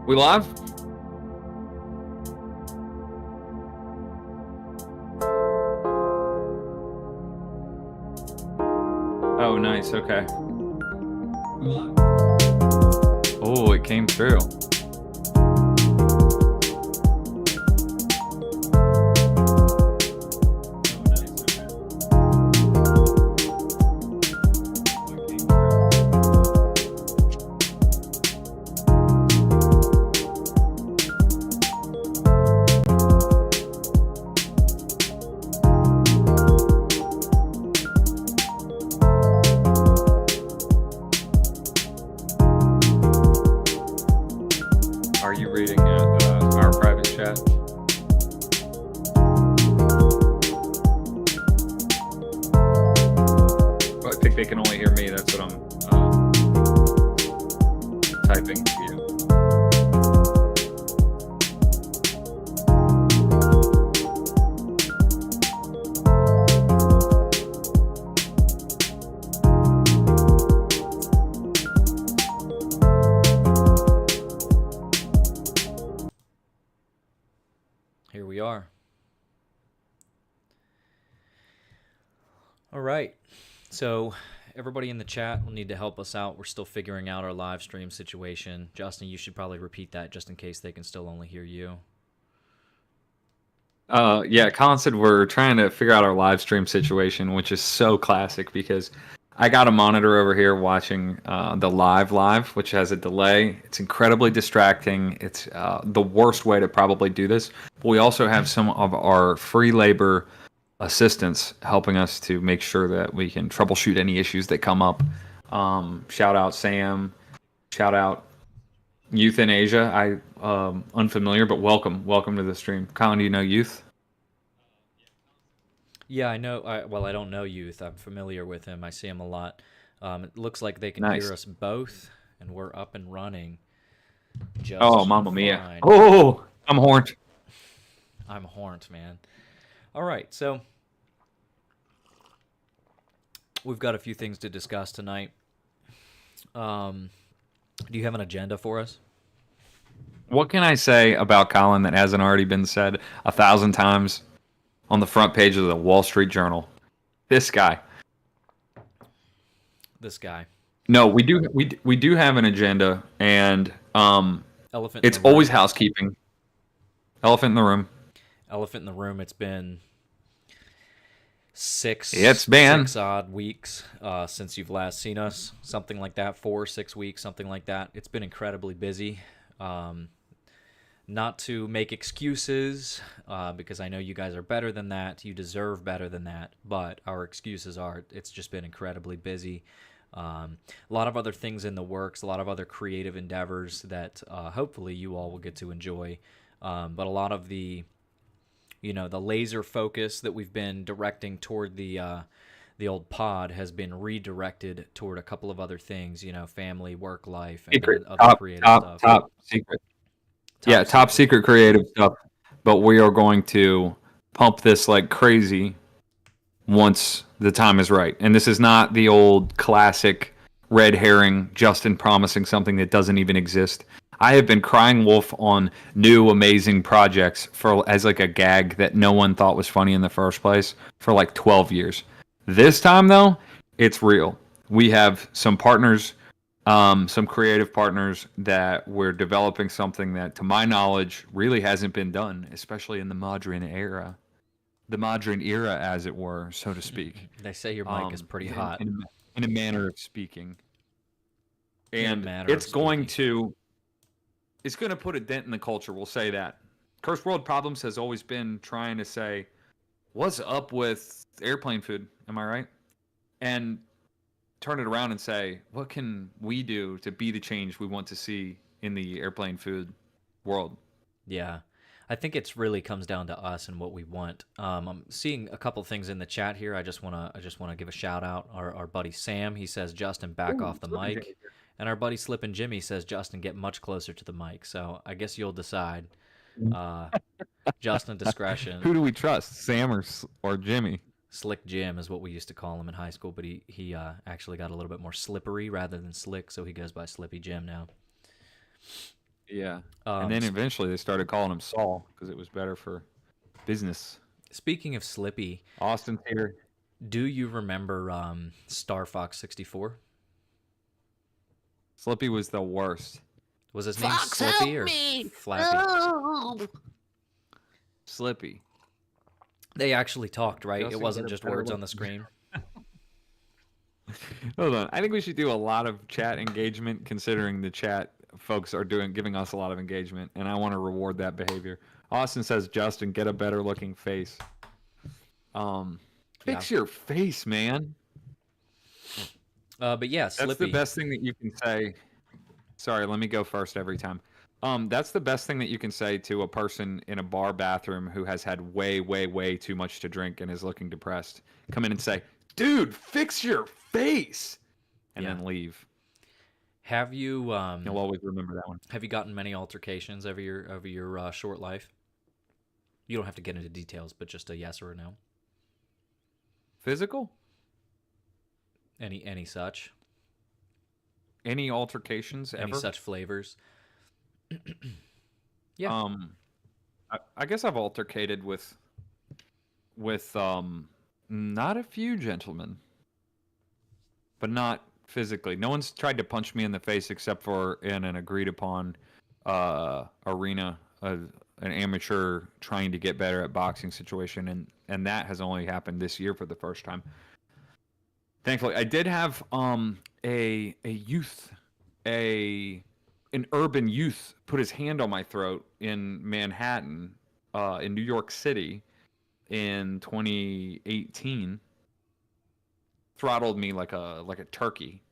We live? Oh, nice. Okay. Oh, it came through. Are you reading our private chat? I think they can only hear me. That's what I'm typing to you. Here we are. All right. So everybody in the chat will need to help us out. We're still figuring out our live stream situation. Justin, you should probably repeat that just in case they can still only hear you. Yeah, Colin said we're trying to figure out our live stream situation, which is so classic because I got a monitor over here watching the live, which has a delay. It's incredibly distracting. It's the worst way to probably do this. But we also have some of our free labor assistants helping us to make sure that we can troubleshoot any issues that come up. Shout out Sam. Shout out Youth in Asia. Unfamiliar, but welcome to the stream. Colin, do you know Youth? Yeah, I know. I don't know Youth. I'm familiar with him. I see him a lot. It looks like they can Nice. hear us both, and we're up and running. Just Oh, Mamma Mia. fine. Oh, I'm horned. I'm horned, man. All right, so we've got a few things to discuss tonight. Do you have an agenda for us? What can I say about Colin that hasn't already been said 1,000 times on the front page of the Wall Street Journal? This guy. This guy. No, we do have an agenda, and Elephant in it's the room. always housekeeping. Elephant in the room. Elephant in the room. It's been six odd weeks since you've last seen us. Something like that. 4 or 6 weeks, something like that. It's been incredibly busy. Not to make excuses, because I know you guys are better than that. You deserve better than that. But our excuses are it's just been incredibly busy. A lot of other things in the works, a lot of other creative endeavors that hopefully you all will get to enjoy. But a lot of the laser focus that we've been directing toward the old pod has been redirected toward a couple of other things, family, work life, and other creative stuff. Top secret. Top secret creative stuff. But we are going to pump this like crazy once the time is right. And this is not the old classic red herring Justin promising something that doesn't even exist. I have been crying wolf on new amazing projects as like a gag that no one thought was funny in the first place for like 12 years. This time though, it's real. We have some partners, some creative partners that we're developing something that, to my knowledge, really hasn't been done, especially in the modern era. The modern era, as it were, so to speak. They say your mic is pretty hot. In a manner of speaking. And it's going to put a dent in the culture, we'll say that. Cursed World Problems has always been trying to say, what's up with airplane food? Am I right? And turn it around and say, what can we do to be the change we want to see in the airplane food world? Yeah. I think it's really comes down to us and what we want. I'm seeing a couple things in the chat here. I just want to give a shout out. Our buddy Sam, he says, Justin, back off the mic. And our buddy Slip and Jimmy says, Justin, get much closer to the mic. So I guess you'll decide. Justin, discretion. Who do we trust, Sam or Jimmy? Slick Jim is what we used to call him in high school, but he actually got a little bit more slippery rather than slick, so he goes by Slippy Jim now. Yeah. And then eventually they started calling him Saul because it was better for business. Speaking of Slippy, Austin's here. do you remember Star Fox 64? Slippy was the worst. Was his name Slippy or Flappy? Oh! Slippy. They actually talked, right? Justin, It wasn't get a just better words look. on the screen. Hold on. I think we should do a lot of chat engagement, considering the chat folks are giving us a lot of engagement, and I want to reward that behavior. Austin says, Justin, get a better looking face. Fix your face, man. But yeah, Slippy. That's the best thing that you can say. Sorry, let me go first every time. That's the best thing that you can say to a person in a bar bathroom who has had way, way, way too much to drink and is looking depressed. Come in and say, dude, fix your face, and then leave. Have you? You'll always remember that one. Have you gotten many altercations over your short life? You don't have to get into details, but just a yes or a no. Physical? Any such? Any altercations ever? Any such flavors? Yeah. I guess I've altercated with not a few gentlemen, but not physically. No one's tried to punch me in the face except for in an agreed upon arena, an amateur trying to get better at boxing situation, and that has only happened this year for the first time. Thankfully, I did have a youth, an urban youth put his hand on my throat in Manhattan, in New York City, in 2018. Throttled me like a turkey,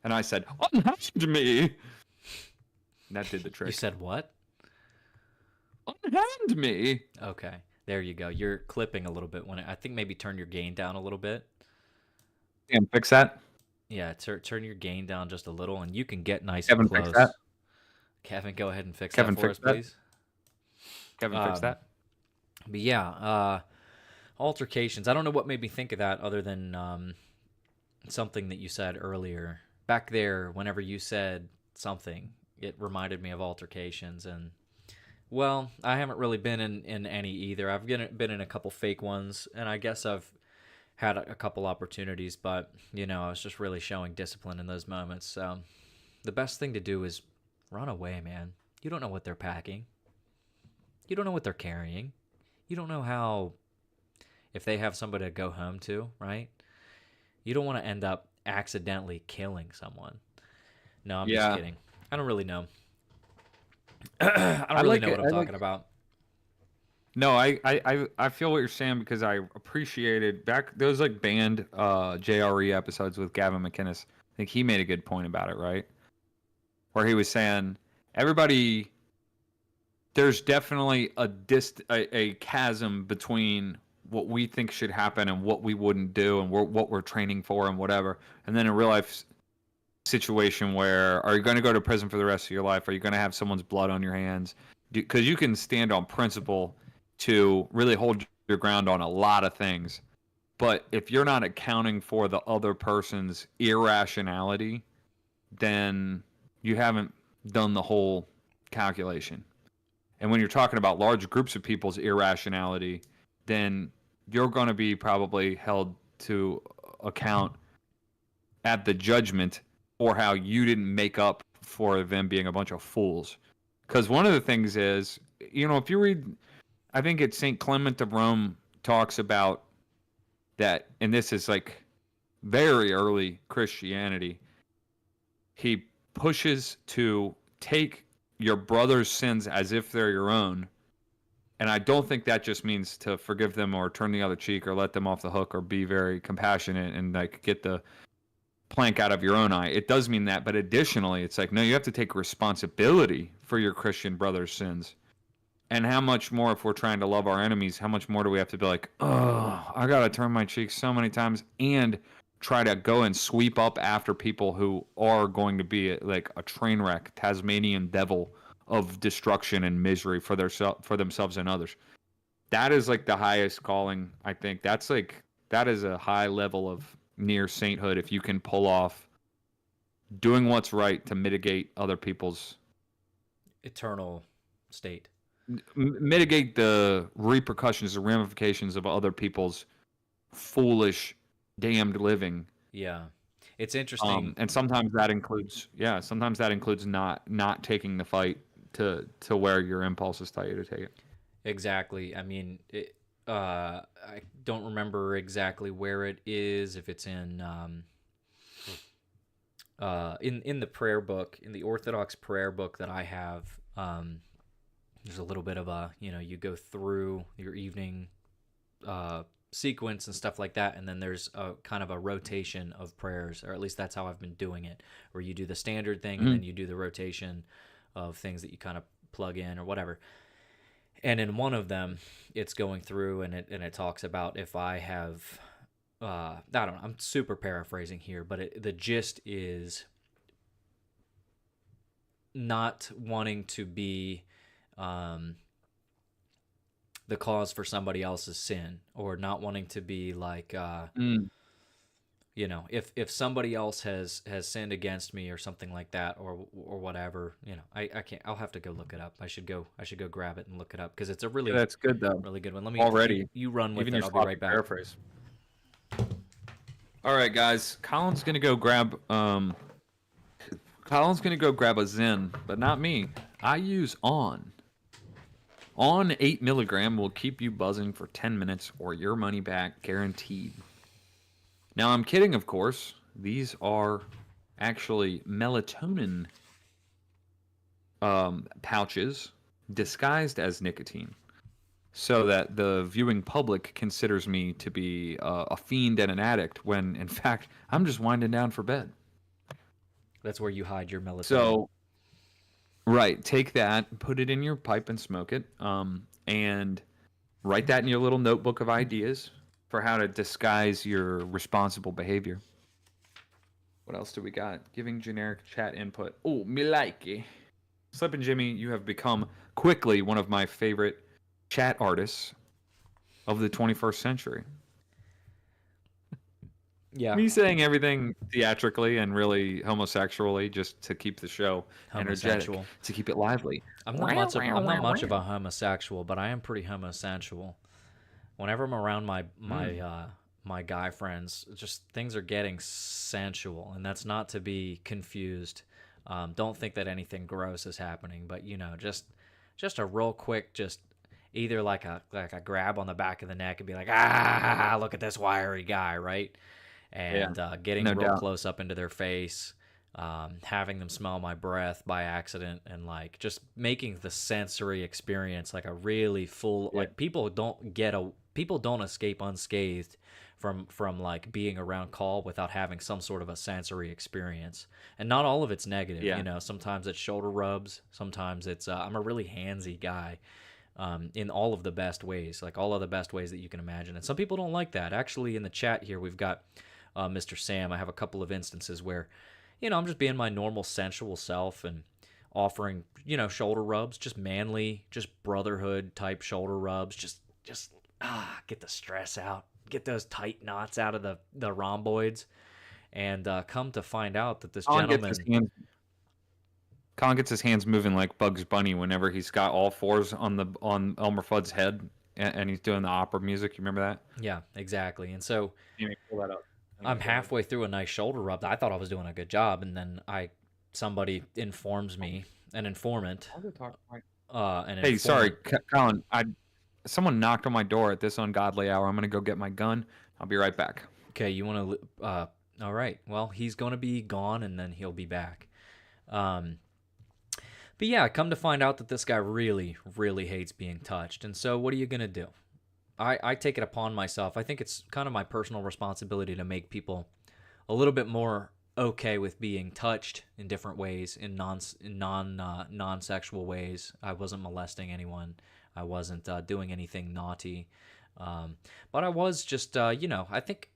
and I said, "Unhand me." And that did the trick. You said what? Unhand me. Okay, there you go. You're clipping a little bit. I think maybe turn your gain down a little bit. Damn, fix that. Yeah, turn your gain down just a little, and you can get nice Kevin, and close. fix that. Kevin, go ahead and fix Kevin, that for fix us, that. please. Kevin, fix that. But yeah, altercations. I don't know what made me think of that other than something that you said earlier. Back there, whenever you said something, it reminded me of altercations. And, well, I haven't really been in any either. I've been in a couple fake ones, and I guess I've had a couple opportunities, but, I was just really showing discipline in those moments. So the best thing to do is run away, man. You don't know what they're packing. You don't know what they're carrying. You don't know if they have somebody to go home to, right? You don't want to end up accidentally killing someone. No, I'm just kidding. I don't really know. I don't really know what I'm talking about. No, I feel what you're saying because I appreciated back those like banned JRE episodes with Gavin McInnes. I think he made a good point about it, right? Where he was saying there's definitely a chasm between what we think should happen and what we wouldn't do and what we're training for and whatever. And then a real life situation where are you going to go to prison for the rest of your life? Are you going to have someone's blood on your hands? Because you can stand on principle to really hold your ground on a lot of things. But if you're not accounting for the other person's irrationality, then you haven't done the whole calculation. And when you're talking about large groups of people's irrationality, then you're going to be probably held to account at the judgment for how you didn't make up for them being a bunch of fools. Because one of the things is, if you read, I think it's St. Clement of Rome talks about that, and this is like very early Christianity. He pushes to take your brother's sins as if they're your own. And I don't think that just means to forgive them or turn the other cheek or let them off the hook or be very compassionate and like get the plank out of your own eye. It does mean that, but additionally, it's like, no, you have to take responsibility for your Christian brother's sins. And how much more, if we're trying to love our enemies, how much more do we have to be like, oh, I got to turn my cheek so many times and try to go and sweep up after people who are going to be like a train wreck, Tasmanian devil of destruction and misery for themselves and others. That is like the highest calling, I think. That is a high level of near sainthood if you can pull off doing what's right to mitigate other people's eternal state. Mitigate the repercussions, the ramifications of other people's foolish, damned living. Yeah. It's interesting. And sometimes that includes, not taking the fight to where your impulses tell you to take it. Exactly. I mean, I don't remember exactly where it is. If it's in the prayer book, in the Orthodox prayer book that I have, there's a little bit of a, you go through your evening sequence and stuff like that, and then there's a kind of a rotation of prayers, or at least that's how I've been doing it, where you do the standard thing and then you do the rotation of things that you kind of plug in or whatever. And in one of them, it's going through and it talks about if I have, I don't know, I'm super paraphrasing here, but the gist is not wanting to be the cause for somebody else's sin, or not wanting to be like, if somebody else has sinned against me or something like that, or whatever, I can't. I'll have to go look it up. I should go grab it and look it up, because it's a really That's good though. really good one. Let me Already. you run with Even it. your I'll be right back. paraphrase. All right, guys. Colin's gonna go grab a Zen, but not me. I use On. On 8 milligram will keep you buzzing for 10 minutes or your money back guaranteed. Now, I'm kidding, of course. These are actually melatonin pouches disguised as nicotine, so that the viewing public considers me to be a fiend and an addict, when, in fact, I'm just winding down for bed. That's where you hide your melatonin. So, right, take that, put it in your pipe and smoke it, and write that in your little notebook of ideas for how to disguise your responsible behavior. What else do we got? Giving generic chat input. Oh, me like it. Slippin' Jimmy, you have become quickly one of my favorite chat artists of the 21st century. Yeah. Me saying everything theatrically and really homosexually just to keep the show energetic, to keep it lively. I'm not much of a homosexual, but I am pretty homosexual. Whenever I'm around my guy friends, just things are getting sensual, and that's not to be confused. Don't think that anything gross is happening, but just a real quick, just either like a grab on the back of the neck and be like, look at this wiry guy, right? And getting real close up into their face, having them smell my breath by accident, and like just making the sensory experience like a really full, like people don't escape unscathed from like being around Coll without having some sort of a sensory experience. And not all of it's negative. Sometimes it's shoulder rubs, sometimes it's I'm a really handsy guy, in all of the best ways, like all of the best ways that you can imagine. And some people don't like that. Actually, in the chat here, we've got Mr. Sam. I have a couple of instances where, I'm just being my normal sensual self and offering, shoulder rubs, just manly, just brotherhood type shoulder rubs, just get the stress out, get those tight knots out of the rhomboids, and come to find out that this gentleman... Colin gets his hands moving like Bugs Bunny whenever he's got all fours on Elmer Fudd's head and he's doing the opera music. You remember that? Yeah, exactly. And so pull that up. I'm halfway through a nice shoulder rub. I thought I was doing a good job, and then somebody informs me, an informant. Hey, sorry, Colin. Someone knocked on my door at this ungodly hour. I'm gonna go get my gun. I'll be right back. Okay, you want to? All right. Well, he's gonna be gone, and then he'll be back. But yeah, come to find out that this guy really, really hates being touched. And so what are you going to do? I take it upon myself. I think it's kind of my personal responsibility to make people a little bit more okay with being touched in different ways, in non-sexual ways. I wasn't molesting anyone. I wasn't doing anything naughty. But I was just, I think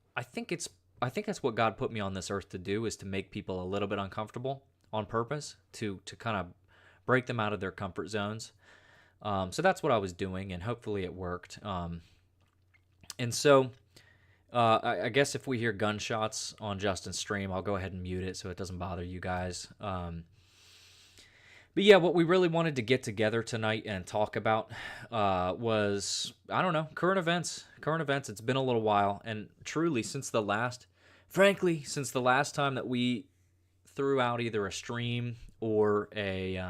that's what God put me on this earth to do, is to make people a little bit uncomfortable on purpose, to kind of break them out of their comfort zones. So that's what I was doing, and hopefully it worked. And so I guess if we hear gunshots on Justin's stream, I'll go ahead and mute it so it doesn't bother you guys. But yeah, what we really wanted to get together tonight and talk about was, I don't know, current events. Current events. It's been a little while, and truly, since the last time that we threw out either a stream or a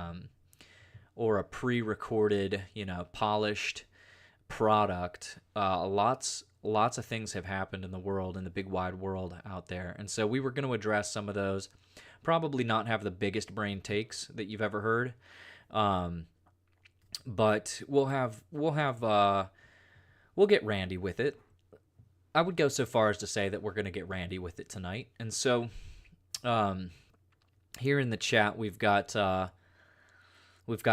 pre-recorded, polished product, lots of things have happened in the world, in the big wide world out there, and so we were going to address some of those. Probably not have the biggest brain takes that you've ever heard, but we'll get randy with it. I would go so far as to say that we're going to get randy with it tonight. And so, here in the chat we've got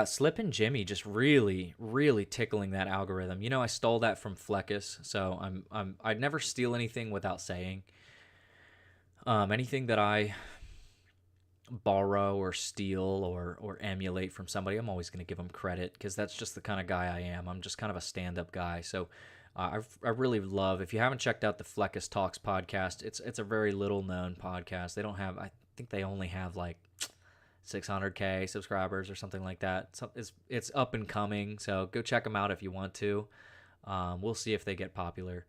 Slip and Jimmy just really, really tickling that algorithm. I stole that from Fleckus, so I'd never steal anything without saying. Anything that I borrow or steal or emulate from somebody, I'm always going to give them credit, because that's just the kind of guy I am. I'm just kind of a stand-up guy. So I really love, if you haven't checked out the Fleckus Talks podcast, it's a very little known podcast. They don't have, I think they only have like 600K subscribers or something like that. So it's up and coming, so go check them out if you want to. We'll see if they get popular.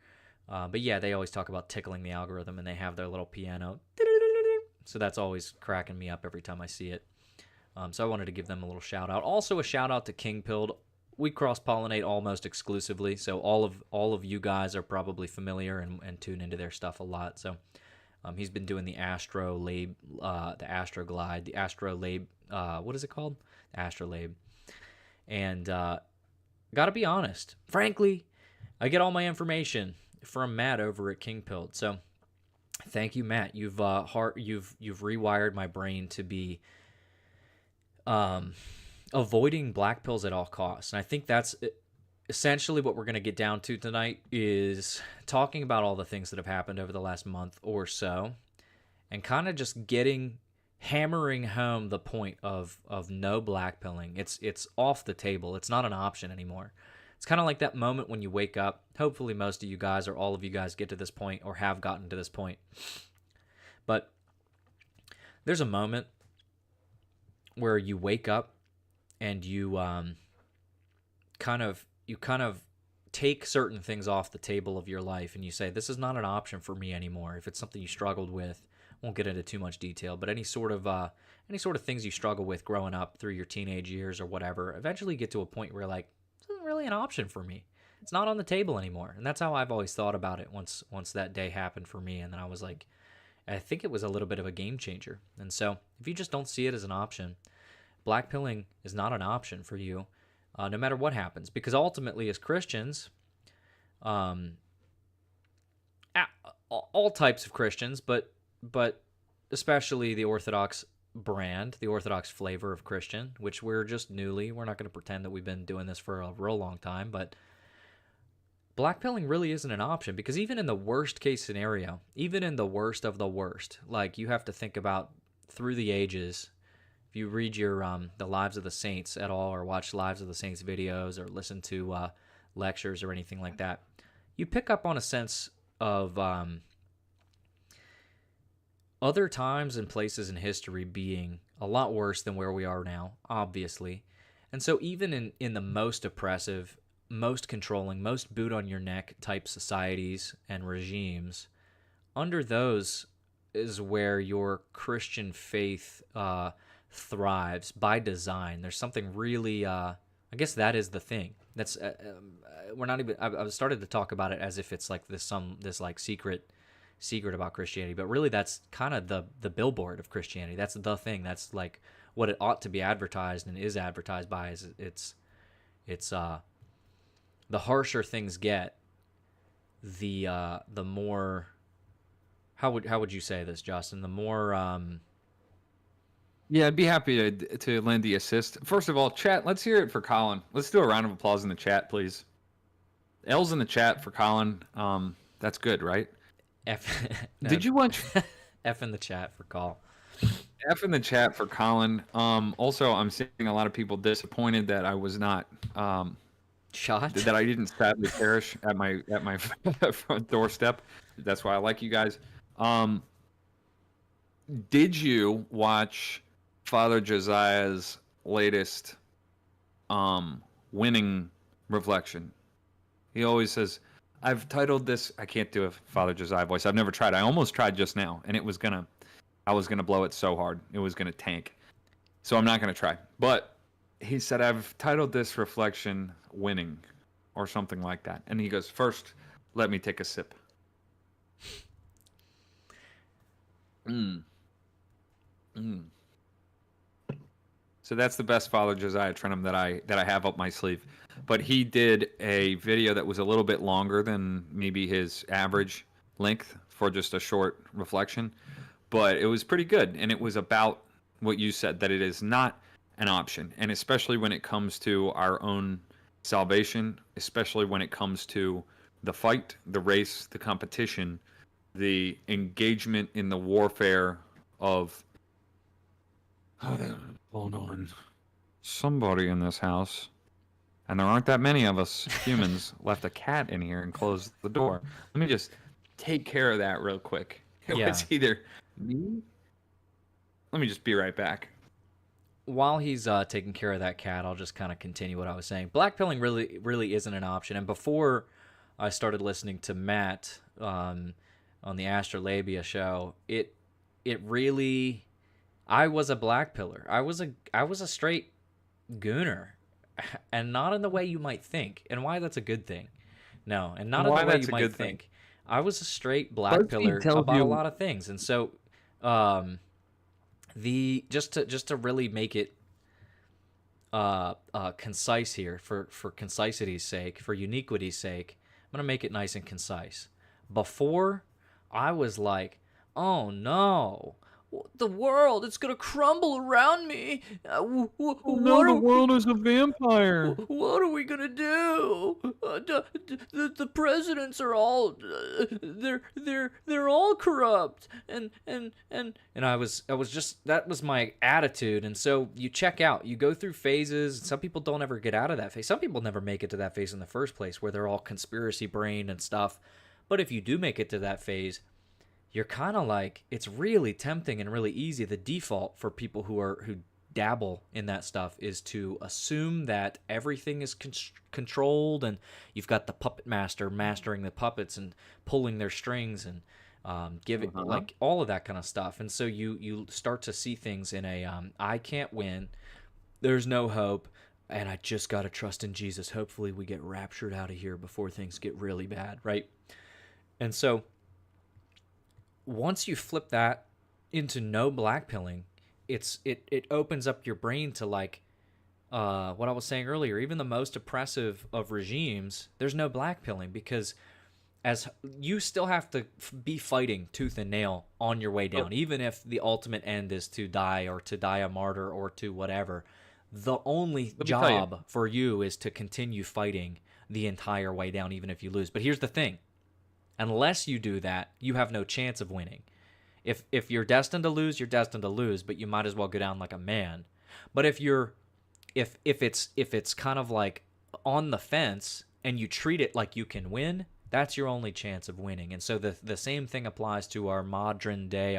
But yeah, they always talk about tickling the algorithm, and they have their little piano. So that's always cracking me up every time I see it. So I wanted to give them a little shout out. Also a shout out to King Pilled. We cross-pollinate almost exclusively, so all of you guys are probably familiar and tune into their stuff a lot. So he's been doing the Astrolabe, the Astroglide, the Astrolabe, what is it called? The Astrolabe. And gotta be honest, frankly, I get all my information from Matt over at King Pilled. So thank you, Matt. You've rewired my brain to be avoiding black pills at all costs. And I think that's essentially what we're going to get down to tonight, is talking about all the things that have happened over the last month or so, and kind of just hammering home the point of no black pilling. It's off the table. It's not an option anymore. It's kind of like that moment when you wake up. Hopefully most of you guys, or all of you guys, get to this point or have gotten to this point. But there's a moment where you wake up and you kind of take certain things off the table of your life, and you say, this is not an option for me anymore. If it's something you struggled with, won't get into too much detail, but any sort of things you struggle with growing up through your teenage years or whatever, eventually get to a point where you're like, this isn't really an option for me. It's not on the table anymore. And that's how I've always thought about it once that day happened for me. And then I was like, I think it was a little bit of a game changer. And so if you just don't see it as an option, black pilling is not an option for you, no matter what happens. Because ultimately, as Christians, all types of Christians, but especially the Orthodox brand, the Orthodox flavor of Christian, which we're just we're not going to pretend that we've been doing this for a real long time, but black pilling really isn't an option, because even in the worst case scenario, even in the worst of the worst, like, you have to think about through the ages. If you read your the Lives of the Saints at all, or watch Lives of the Saints videos, or listen to lectures or anything like that, you pick up on a sense of other times and places in history being a lot worse than where we are now, obviously. And so even in the most oppressive, most controlling, most boot on your neck type societies and regimes, under those is where your Christian faith thrives by design. There's something really, I guess that is the thing. That's we're not even. I've started to talk about it as if it's like this like secret about Christianity, but really that's kind of the billboard of Christianity. That's the thing. That's like what it ought to be advertised and is advertised by. Is it's the harsher things get, the more. How would you say this, Justin? The more. Yeah, I'd be happy to lend the assist. First of all, chat, let's hear it for Colin. Let's do a round of applause in the chat, please. L's in the chat for Colin. That's good, right? F. Did you watch F in the chat for Coll? F in the chat for Colin. Also, I'm seeing a lot of people disappointed that I was not shot. That I didn't sadly perish at my front doorstep. That's why I like you guys. Did you watch Father Josiah's latest winning reflection. He always says, I've titled this, I can't do a Father Josiah voice. I've never tried. I almost tried just now, and I was gonna blow it so hard. It was gonna tank. So I'm not gonna try. But he said, I've titled this reflection winning or something like that. And he goes, first, let me take a sip. So that's the best Father Josiah Trenum that I have up my sleeve. But he did a video that was a little bit longer than maybe his average length for just a short reflection. But it was pretty good, and it was about what you said, that it is not an option, and especially when it comes to our own salvation, especially when it comes to the fight, the race, the competition, the engagement in the warfare of hold on, somebody in this house, and there aren't that many of us humans, left a cat in here and closed the door. Let me just take care of that real quick. It was either me. Let me just be right back. While he's taking care of that cat, I'll just kind of continue what I was saying. Blackpilling really isn't an option. And before I started listening to Matt on the Astrolabia show, it really, I was a blackpiller. I was a straight gooner, and not in the way you might think. And why that's a good thing? No, and not in the way you might think. I was a straight blackpiller about a lot of things, and so just to really make it concise here, for concisity's sake, for uniquity's sake, I'm gonna make it nice and concise. Before, I was like, oh no, the world, it's gonna crumble around me. No, the world is a vampire. What are we gonna do? The presidents are all they're all corrupt, and I was just, that was my attitude. And so you check out, you go through phases. Some people don't ever get out of that phase. Some people never make it to that phase in the first place, where they're all conspiracy brained and stuff. But if you do make it to that phase, you're kind of like, it's really tempting and really easy. The default for people who dabble in that stuff is to assume that everything is controlled, and you've got the puppet master mastering the puppets and pulling their strings and giving like all of that kind of stuff. And so you start to see things in a I can't win, there's no hope, and I just got to trust in Jesus. Hopefully we get raptured out of here before things get really bad, right? And so once you flip that into no blackpilling, it opens up your brain to, like, what I was saying earlier. Even the most oppressive of regimes, there's no blackpilling, because as you still have to be fighting tooth and nail on your way down, even if the ultimate end is to die, or to die a martyr, or to whatever. The only job for you is to continue fighting the entire way down, even if you lose. But here's the thing. Unless you do that, you have no chance of winning. If you're destined to lose, you're destined to lose, but you might as well go down like a man. But if it's kind of like on the fence, and you treat it like you can win, that's your only chance of winning. And so the same thing applies to our modern day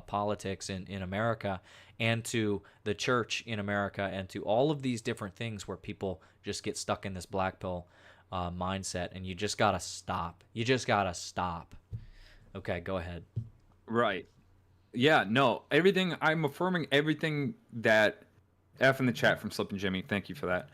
politics in America, and to the church in America, and to all of these different things where people just get stuck in this black pill mindset, and you just gotta stop. You just gotta stop. Okay, go ahead. Right. Yeah, no, I'm affirming everything that F in the chat from Slip and Jimmy. Thank you for that.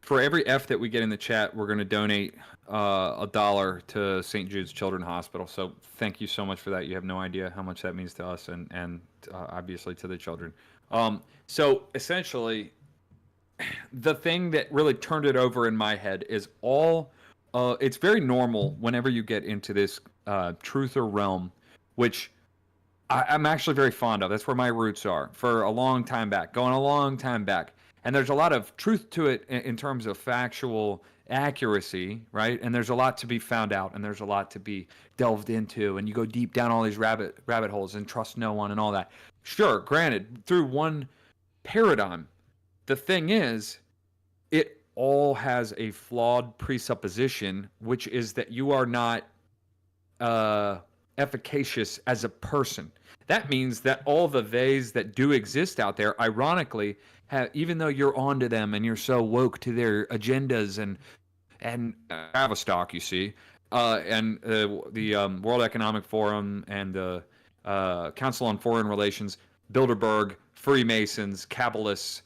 For every F that we get in the chat, we're going to donate $1 to St. Jude's Children's Hospital. So thank you so much for that. You have no idea how much that means to us, and obviously to the children. So essentially, the thing that really turned it over in my head is it's very normal whenever you get into this truther realm, which I'm actually very fond of. That's where my roots are for a long time back, going a long time back. And there's a lot of truth to it in terms of factual accuracy, right? And there's a lot to be found out, and there's a lot to be delved into, and you go deep down all these rabbit holes and trust no one and all that. Sure, granted, through one paradigm. The thing is, it all has a flawed presupposition, which is that you are not efficacious as a person. That means that all the theys that do exist out there, ironically, even though you're onto them and you're so woke to their agendas and Tavistock, you see, and the World Economic Forum and the Council on Foreign Relations, Bilderberg, Freemasons, Kabbalists,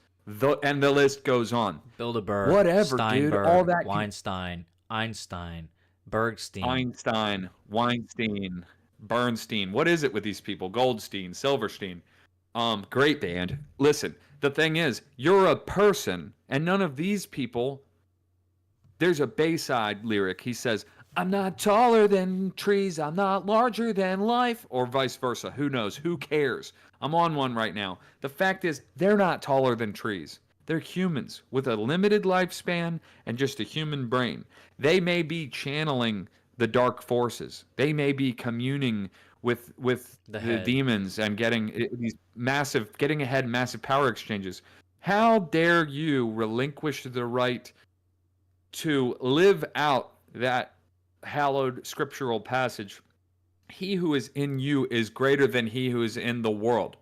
and the list goes on. Bilderberg, Whatever, Steinberg, dude. All that Weinstein, Einstein, Bergstein. Einstein, Weinstein, Bernstein. What is it with these people? Goldstein, Silverstein. Great band. Listen, the thing is, you're a person, and none of these people. There's a Bayside lyric. He says, "I'm not taller than trees. I'm not larger than life," or vice versa. Who knows? Who cares? I'm on one right now. The fact is, they're not taller than trees. They're humans with a limited lifespan and just a human brain. They may be channeling the dark forces. They may be communing with the demons and getting these getting ahead massive power exchanges. How dare you relinquish the right to live out that hallowed scriptural passage? He who is in you is greater than he who is in the world.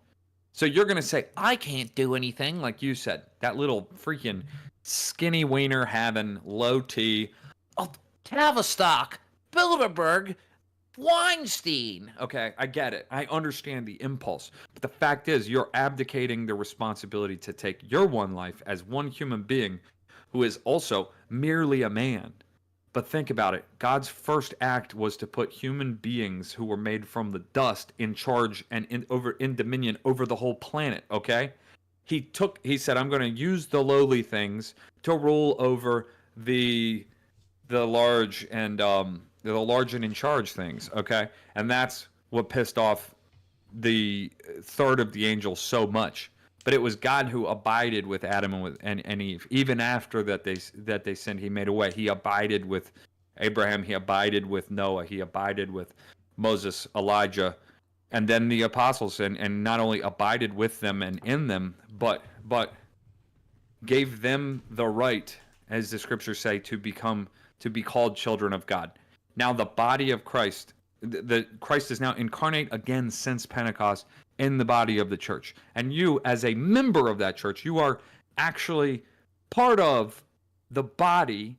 So you're going to say, I can't do anything, like you said. That little freaking skinny wiener having low T. Oh, Tavistock, Bilderberg, Weinstein. Okay, I get it. I understand the impulse. But the fact is, you're abdicating the responsibility to take your one life as one human being who is also merely a man. But think about it. God's first act was to put human beings who were made from the dust in charge and in dominion over the whole planet, okay? He said, I'm going to use the lowly things to rule over the large and in charge things, okay? And that's what pissed off the third of the angels so much. But it was God who abided with Adam and Eve. Even after that they sinned, he made a way. He abided with Abraham. He abided with Noah. He abided with Moses, Elijah, and then the apostles. And not only abided with them and in them, but gave them the right, as the scriptures say, to be called children of God. Now the body of Christ, Christ is now incarnate again since Pentecost in the body of the church. And you, as a member of that church, you are actually part of the body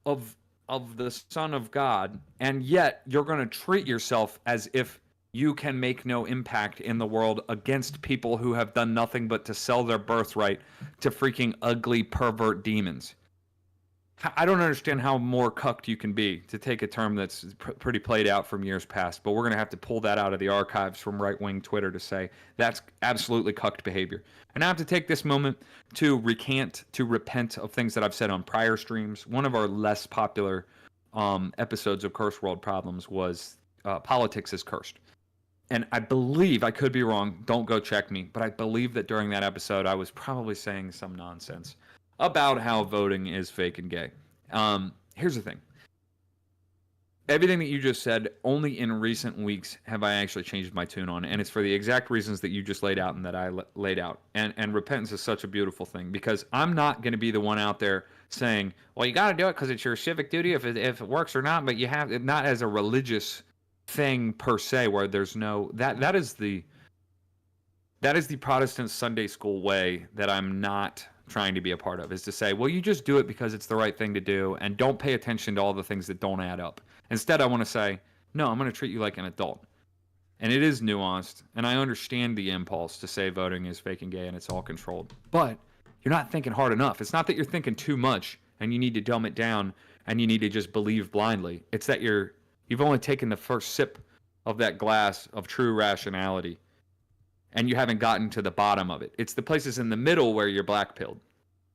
of the Son of God, and yet you're going to treat yourself as if you can make no impact in the world against people who have done nothing but to sell their birthright to freaking ugly pervert demons. I don't understand how more cucked you can be, to take a term that's pretty played out from years past, but we're going to have to pull that out of the archives from right-wing Twitter to say that's absolutely cucked behavior. And I have to take this moment to repent of things that I've said on prior streams. One of our less popular episodes of Cursed World Problems was Politics is Cursed. And I believe, I could be wrong, don't go check me, but I believe that during that episode I was probably saying some nonsense about how voting is fake and gay. Here's the thing. Everything that you just said, only in recent weeks have I actually changed my tune on, and it's for the exact reasons that you just laid out and that I laid out. And repentance is such a beautiful thing, because I'm not going to be the one out there saying, well, you got to do it because it's your civic duty if it works or not, but you have it not as a religious thing per se, where there's no that is the Protestant Sunday school way that I'm not trying to be a part of, is to say, well, you just do it because it's the right thing to do and don't pay attention to all the things that don't add up. Instead, I want to say, no, I'm going to treat you like an adult. And it is nuanced, and I understand the impulse to say voting is fake and gay and it's all controlled. But you're not thinking hard enough. It's not that you're thinking too much and you need to dumb it down and you need to just believe blindly. It's that you've only taken the first sip of that glass of true rationality, and you haven't gotten to the bottom of it. It's the places in the middle where you're black-pilled.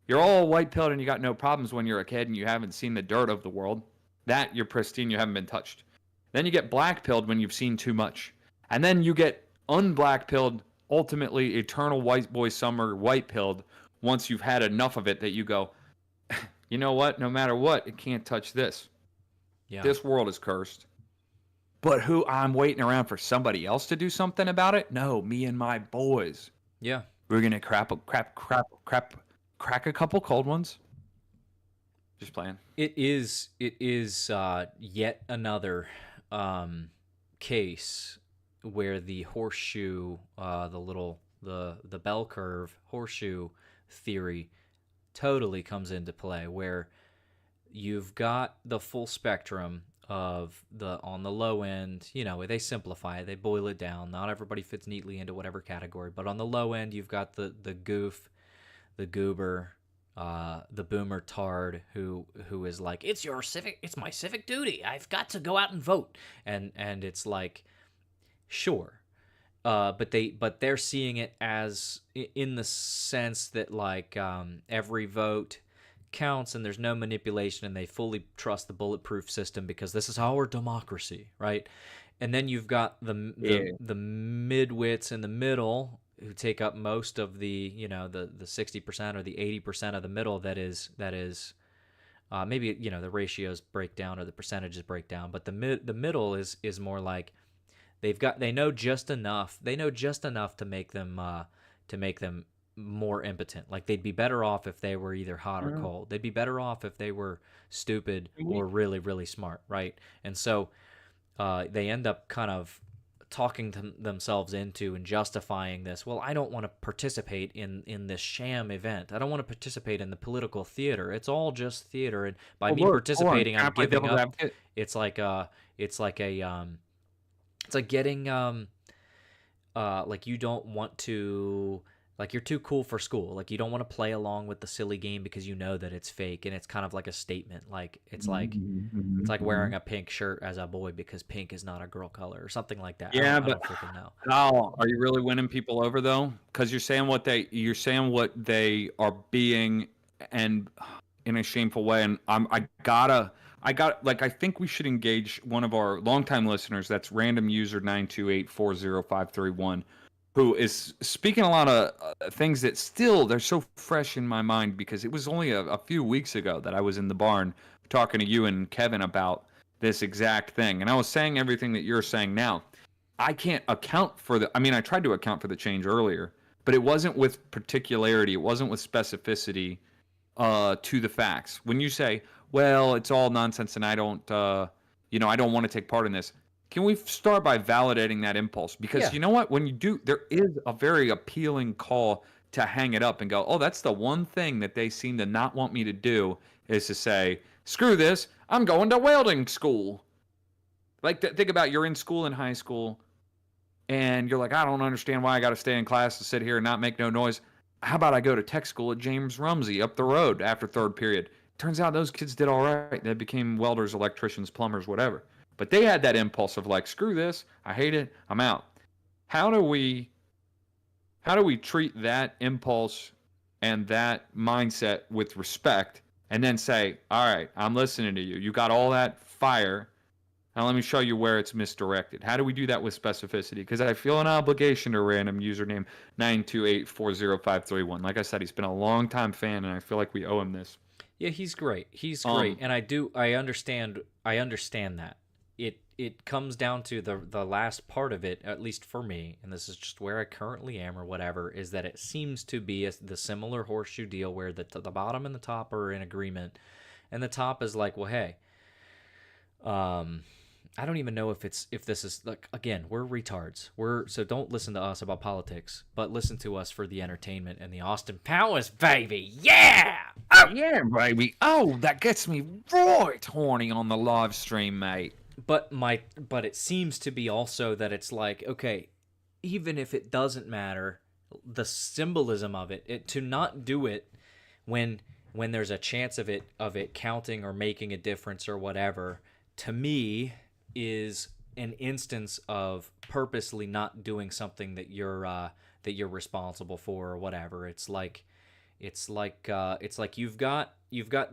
You're all white-pilled and you got no problems when you're a kid and you haven't seen the dirt of the world. That, you're pristine, you haven't been touched. Then you get black-pilled when you've seen too much. And then you get unblack-pilled, ultimately eternal white boy summer white-pilled, once you've had enough of it that you go, you know what, no matter what, it can't touch this. Yeah. This world is cursed. But I'm waiting around for somebody else to do something about it? No, me and my boys. Yeah. We're going to crack a couple cold ones. Just playing. It is yet another case where the horseshoe, the bell curve horseshoe theory totally comes into play, where you've got the full spectrum of the on the low end, they simplify it, they boil it down. Not everybody fits neatly into whatever category, but on the low end, you've got the goof, the goober, the boomer tard who is like, it's my civic duty. I've got to go out and vote, and it's like, sure, but they're seeing it as in the sense that like every vote counts and there's no manipulation, and they fully trust the bulletproof system because this is our democracy, right? And then you've got the midwits in the middle who take up most of the the 60% or the 80% of the middle that is maybe the ratios break down or the percentages break down, but the middle is more like they know just enough to make them more impotent. Like they'd be better off if they were either hot or cold. They'd be better off if they were stupid or really, really smart, right? And so they end up kind of talking themselves into and justifying this. Well, I don't want to participate in this sham event. I don't want to participate in the political theater. It's all just theater, and by me participating, I'm giving up. It's like getting like you don't want to. Like you're too cool for school. Like you don't want to play along with the silly game because you know that it's fake, and it's kind of like a statement. Like it's like wearing a pink shirt as a boy because pink is not a girl color or something like that. Yeah, I but don't freaking know. how are you really winning people over though? Because you're saying what they are being, and in a shameful way. And I think we should engage one of our longtime listeners. That's random user 928405531. Who is speaking a lot of things that still, they're so fresh in my mind because it was only a few weeks ago that I was in the barn talking to you and Kevin about this exact thing. And I was saying everything that you're saying now. I can't account for I tried to account for the change earlier, but it wasn't with particularity. It wasn't with specificity to the facts. When you say, well, it's all nonsense and I don't want to take part in this. Can we start by validating that impulse? Because you know what? When you do, there is a very appealing call to hang it up and go, oh, that's the one thing that they seem to not want me to do is to say, screw this, I'm going to welding school. Like, think about you're in school in high school, and you're like, I don't understand why I got to stay in class to sit here and not make no noise. How about I go to tech school at James Rumsey up the road after third period? Turns out those kids did all right. They became welders, electricians, plumbers, whatever. But they had that impulse of like, screw this, I hate it, I'm out. How do we treat that impulse and that mindset with respect and then say, all right, I'm listening to you. You got all that fire. Now let me show you where it's misdirected. How do we do that with specificity? Because I feel an obligation to random username 928405531. Like I said, he's been a long-time fan, and I feel like we owe him this. Yeah, he's great. He's great, and I understand that. It comes down to the last part of it, at least for me, and this is just where I currently am or whatever, is that it seems to be the similar horseshoe deal where the bottom and the top are in agreement, and the top is like, well, hey, I don't even know if this is like, again, we're retards. So don't listen to us about politics, but listen to us for the entertainment and the Austin Powers, baby. Yeah! Oh yeah, baby. Oh, that gets me right horny on the live stream, mate. But it seems to be also that it's like, okay, even if it doesn't matter, the symbolism of it to not do it when there's a chance of it counting or making a difference or whatever, to me is an instance of purposely not doing something that you're responsible for or whatever. It's like you've got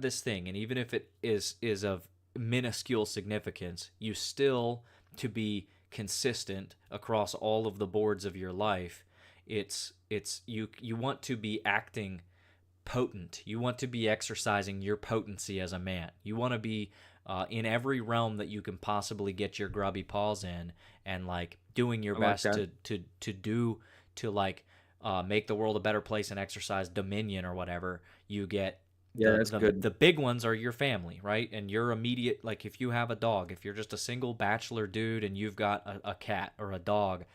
this thing, and even if it is of minuscule significance, you still, to be consistent across all of the boards of your life, you want to be acting potent. You want to be exercising your potency as a man. You want to be in every realm that you can possibly get your grubby paws in, and like doing your best to make the world a better place and exercise dominion or whatever. You get Yeah, that's good. The big ones are your family, right? And your immediate, like if you have a dog, if you're just a single bachelor dude and you've got a cat or a dog,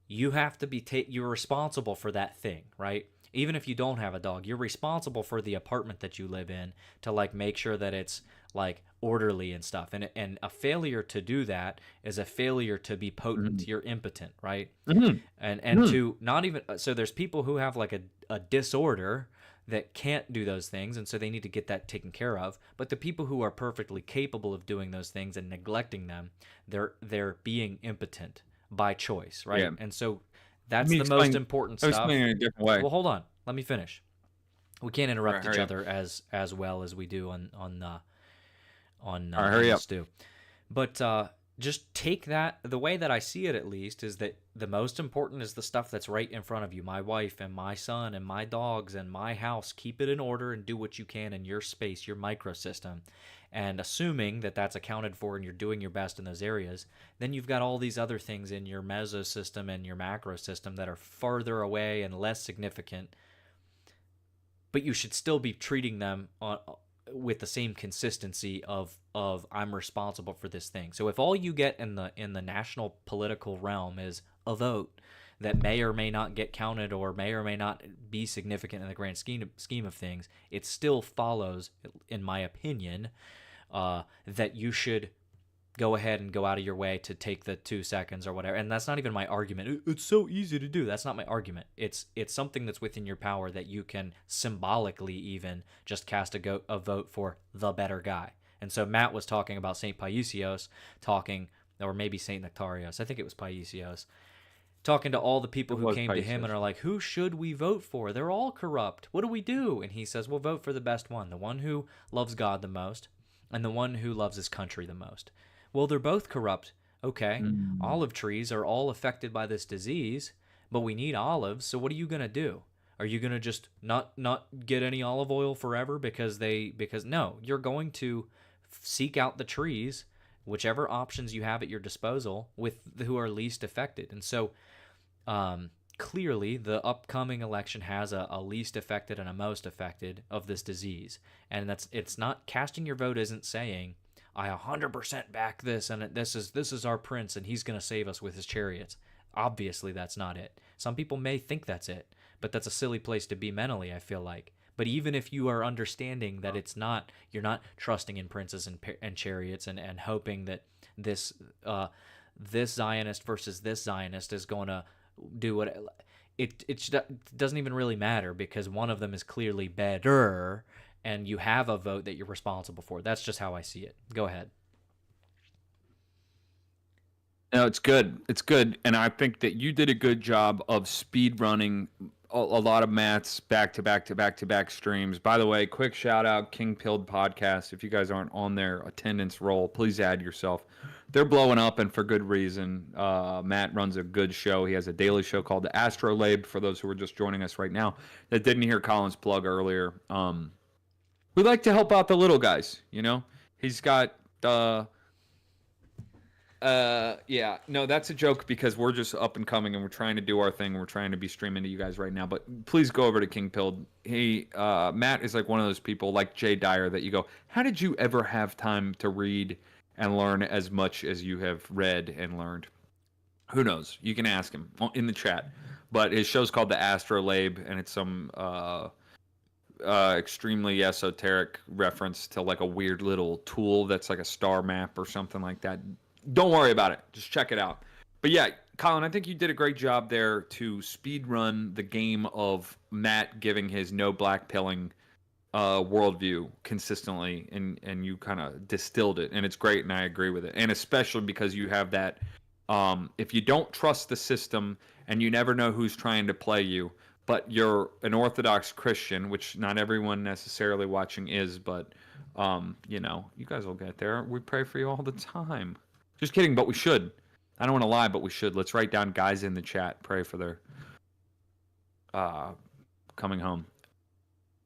you have to be you're responsible for that thing, right? Even if you don't have a dog, you're responsible for the apartment that you live in to like make sure that it's like orderly and stuff. And a failure to do that is a failure to be potent. Mm-hmm. You're impotent, right? Mm-hmm. And to not even so there's people who have like a disorder that can't do those things, and so they need to get that taken care of. But the people who are perfectly capable of doing those things and neglecting them, they're being impotent by choice, right? Yeah. And so that's the most important stuff. Explain it in a different way. Well, hold on. Let me finish. We can't interrupt Right, each other as well as we do on right, hurry up. Stu. But just take that. The way that I see it, at least, is that the most important is the stuff that's right in front of you. My wife and my son and my dogs and my house. Keep it in order and do what you can in your space, your microsystem. And assuming that that's accounted for and you're doing your best in those areas, then you've got all these other things in your mesosystem and your macro system that are farther away and less significant. But you should still be treating them with the same consistency of I'm responsible for this thing. So if all you get in the national political realm is a vote that may or may not get counted or may not be significant in the grand scheme of things, it still follows, in my opinion, that you should go ahead and go out of your way to take the 2 seconds or whatever. And that's not even my argument. It's so easy to do. That's not my argument. It's something that's within your power that you can symbolically even just cast a vote for the better guy. And so Matt was talking about St. Paisios, or maybe St. Nectarios. I think it was Paisios. Talking to all the people who came to him and are like, who should we vote for? They're all corrupt. What do we do? And he says, well, vote for the best one, the one who loves God the most and the one who loves his country the most. Well, they're both corrupt. Okay, olive trees are all affected by this disease, but we need olives, so what are you going to do? Are you going to just not get any olive oil forever because no, you're going to seek out the trees, whichever options you have at your disposal, with who are least affected. And so clearly the upcoming election has a least affected and a most affected of this disease. And it's not, casting your vote isn't saying, I 100% back this, and this is our prince, and he's going to save us with his chariots. Obviously, that's not it. Some people may think that's it, but that's a silly place to be mentally, I feel like. But even if you are understanding that it's not, you're not trusting in princes and chariots and hoping that this Zionist versus this Zionist is going to do what it doesn't even really matter, because one of them is clearly better. And you have a vote that you're responsible for. That's just how I see it. Go ahead. No, it's good. It's good. And I think that you did a good job of speed running a lot of Matt's back-to-back streams. By the way, quick shout out, King Pilled Podcast. If you guys aren't on their attendance roll, please add yourself. They're blowing up, and for good reason. Matt runs a good show. He has a daily show called The Astrolabe, for those who are just joining us right now that didn't hear Colin's plug earlier. We like to help out the little guys, you know? He's got, yeah, no, that's a joke because we're just up and coming and we're trying to do our thing. We're trying to be streaming to you guys right now, but please go over to King Pilled. Matt is like one of those people like Jay Dyer that you go, how did you ever have time to read and learn as much as you have read and learned? Who knows? You can ask him in the chat, but his show's called The Astrolabe, and it's some, extremely esoteric reference to like a weird little tool that's like a star map or something like that. Don't worry about it. Just check it out. But yeah, Colin, I think you did a great job there to speed run the game of Matt giving his no black pilling worldview consistently, and you kind of distilled it, and it's great, and I agree with it. And especially because you have that, if you don't trust the system and you never know who's trying to play you, but you're an Orthodox Christian, which not everyone necessarily watching is, but, you know, you guys will get there. We pray for you all the time. Just kidding, but we should. I don't want to lie, but we should. Let's write down guys in the chat. Pray for their coming home.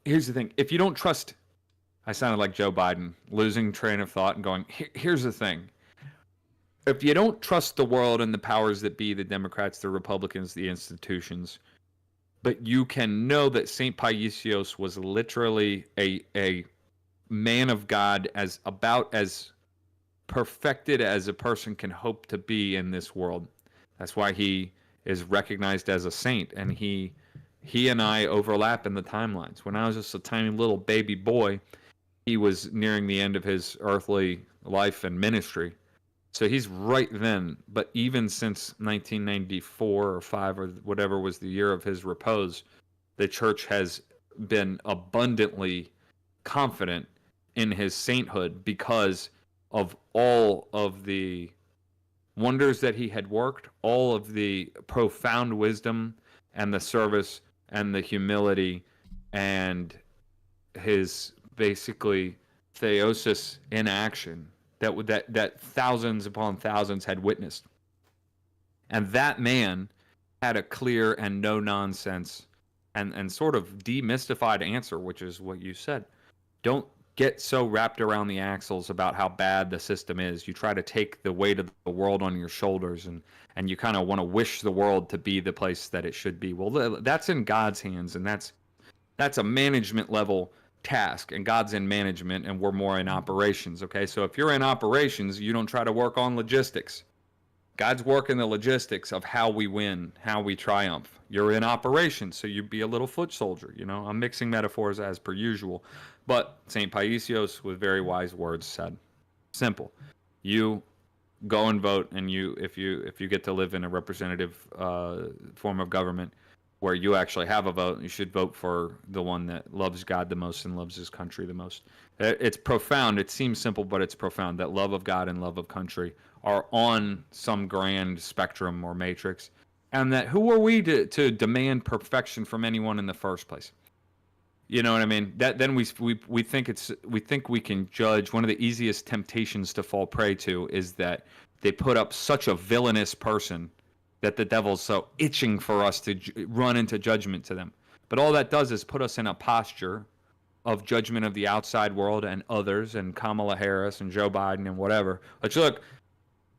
Here's the thing. If you don't trust... I sounded like Joe Biden, losing train of thought and going, here's the thing. If you don't trust the world and the powers that be, the Democrats, the Republicans, the institutions... but you can know that Saint Paisios was literally a man of God, as about as perfected as a person can hope to be in this world. That's why he is recognized as a saint, and he and I overlap in the timelines. When I was just a tiny little baby boy, he was nearing the end of his earthly life and ministry. So he's right then, but even since 1994 or 5 or whatever was the year of his repose, the church has been abundantly confident in his sainthood because of all of the wonders that he had worked, all of the profound wisdom and the service and the humility and his basically theosis in action that thousands upon thousands had witnessed. And that man had a clear and no nonsense and sort of demystified answer, which is what you said. Don't get so wrapped around the axles about how bad the system is. You try to take the weight of the world on your shoulders, and you kind of want to wish the world to be the place that it should be. Well, that's in God's hands, and that's a management level task, and God's in management and we're more in operations. Okay, so if you're in operations, you don't try to work on logistics. God's working the logistics of how we win, how we triumph. You're in operations, so you be a little foot soldier. I'm mixing metaphors as per usual, but St. Paisios with very wise words said, simple, you go and vote, and if you get to live in a representative form of government where you actually have a vote, you should vote for the one that loves God the most and loves his country the most. It's profound. It seems simple, but it's profound that love of God and love of country are on some grand spectrum or matrix, and that who are we to demand perfection from anyone in the first place? You know what I mean? That then we think we can judge. One of the easiest temptations to fall prey to is that they put up such a villainous person that the devil's so itching for us to run into judgment to them. But all that does is put us in a posture of judgment of the outside world and others and Kamala Harris and Joe Biden and whatever. Like, look,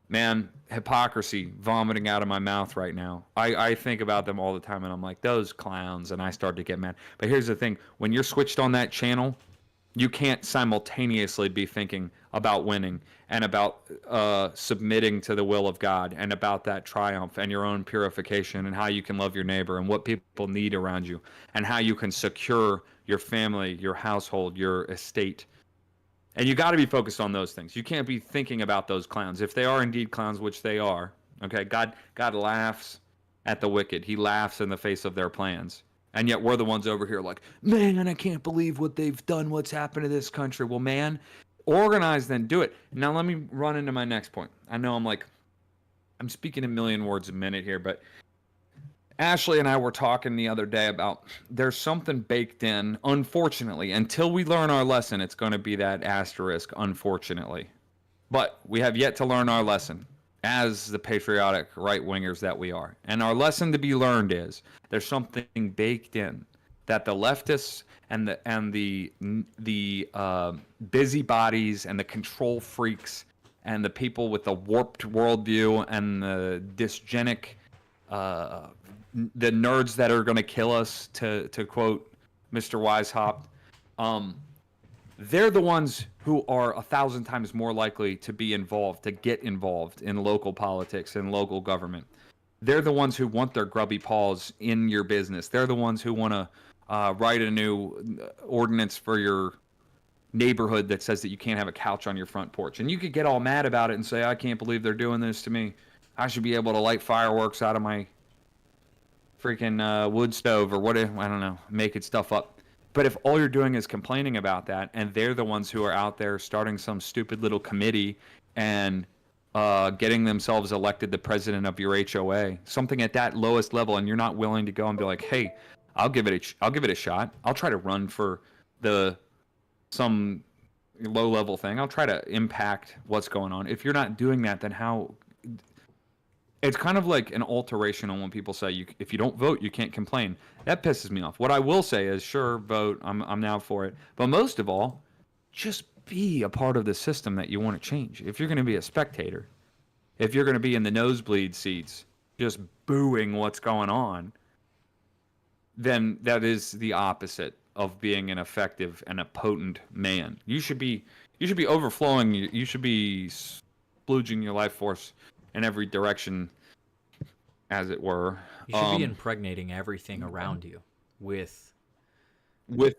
man, hypocrisy vomiting out of my mouth right now. I think about them all the time, and I'm like, those clowns, and I start to get mad. But here's the thing. When you're switched on that channel, you can't simultaneously be thinking about winning and about submitting to the will of God and about that triumph and your own purification and how you can love your neighbor and what people need around you and how you can secure your family, your household, your estate. And you got to be focused on those things. You can't be thinking about those clowns. If they are indeed clowns, which they are, okay, God laughs at the wicked. He laughs in the face of their plans. And yet we're the ones over here like, man, I can't believe what they've done, what's happened to this country. Well, man, organize then, do it. Now let me run into my next point. I know I'm speaking a million words a minute here, but Ashley and I were talking the other day about there's something baked in, unfortunately. Until we learn our lesson, it's going to be that asterisk, unfortunately. But we have yet to learn our lesson as the patriotic right-wingers that we are. And our lesson to be learned is there's something baked in that the leftists and the busybodies and the control freaks and the people with the warped worldview and the dysgenic the nerds that are going to kill us, to quote Mr. Weishaupt, they're the ones who are 1,000 times more likely to be involved, to get involved in local politics and local government. They're the ones who want their grubby paws in your business. They're the ones who want to write a new ordinance for your neighborhood that says that you can't have a couch on your front porch. And you could get all mad about it and say, I can't believe they're doing this to me. I should be able to light fireworks out of my freaking wood stove or what, I don't know, making stuff up. But if all you're doing is complaining about that, and they're the ones who are out there starting some stupid little committee and getting themselves elected the president of your HOA, something at that lowest level, and you're not willing to go and be like, hey, I'll give it a shot. I'll try to run for some low level thing. I'll try to impact what's going on. If you're not doing that, then how? It's kind of like an alteration on when people say if you don't vote, you can't complain. That pisses me off. What I will say is, sure, vote. I'm now for it. But most of all, just be a part of the system that you want to change. If you're going to be a spectator, if you're going to be in the nosebleed seats, just booing what's going on, then that is the opposite of being an effective and a potent man. You should be overflowing. You should be splooging your life force in every direction, as it were. You should be impregnating everything around you with with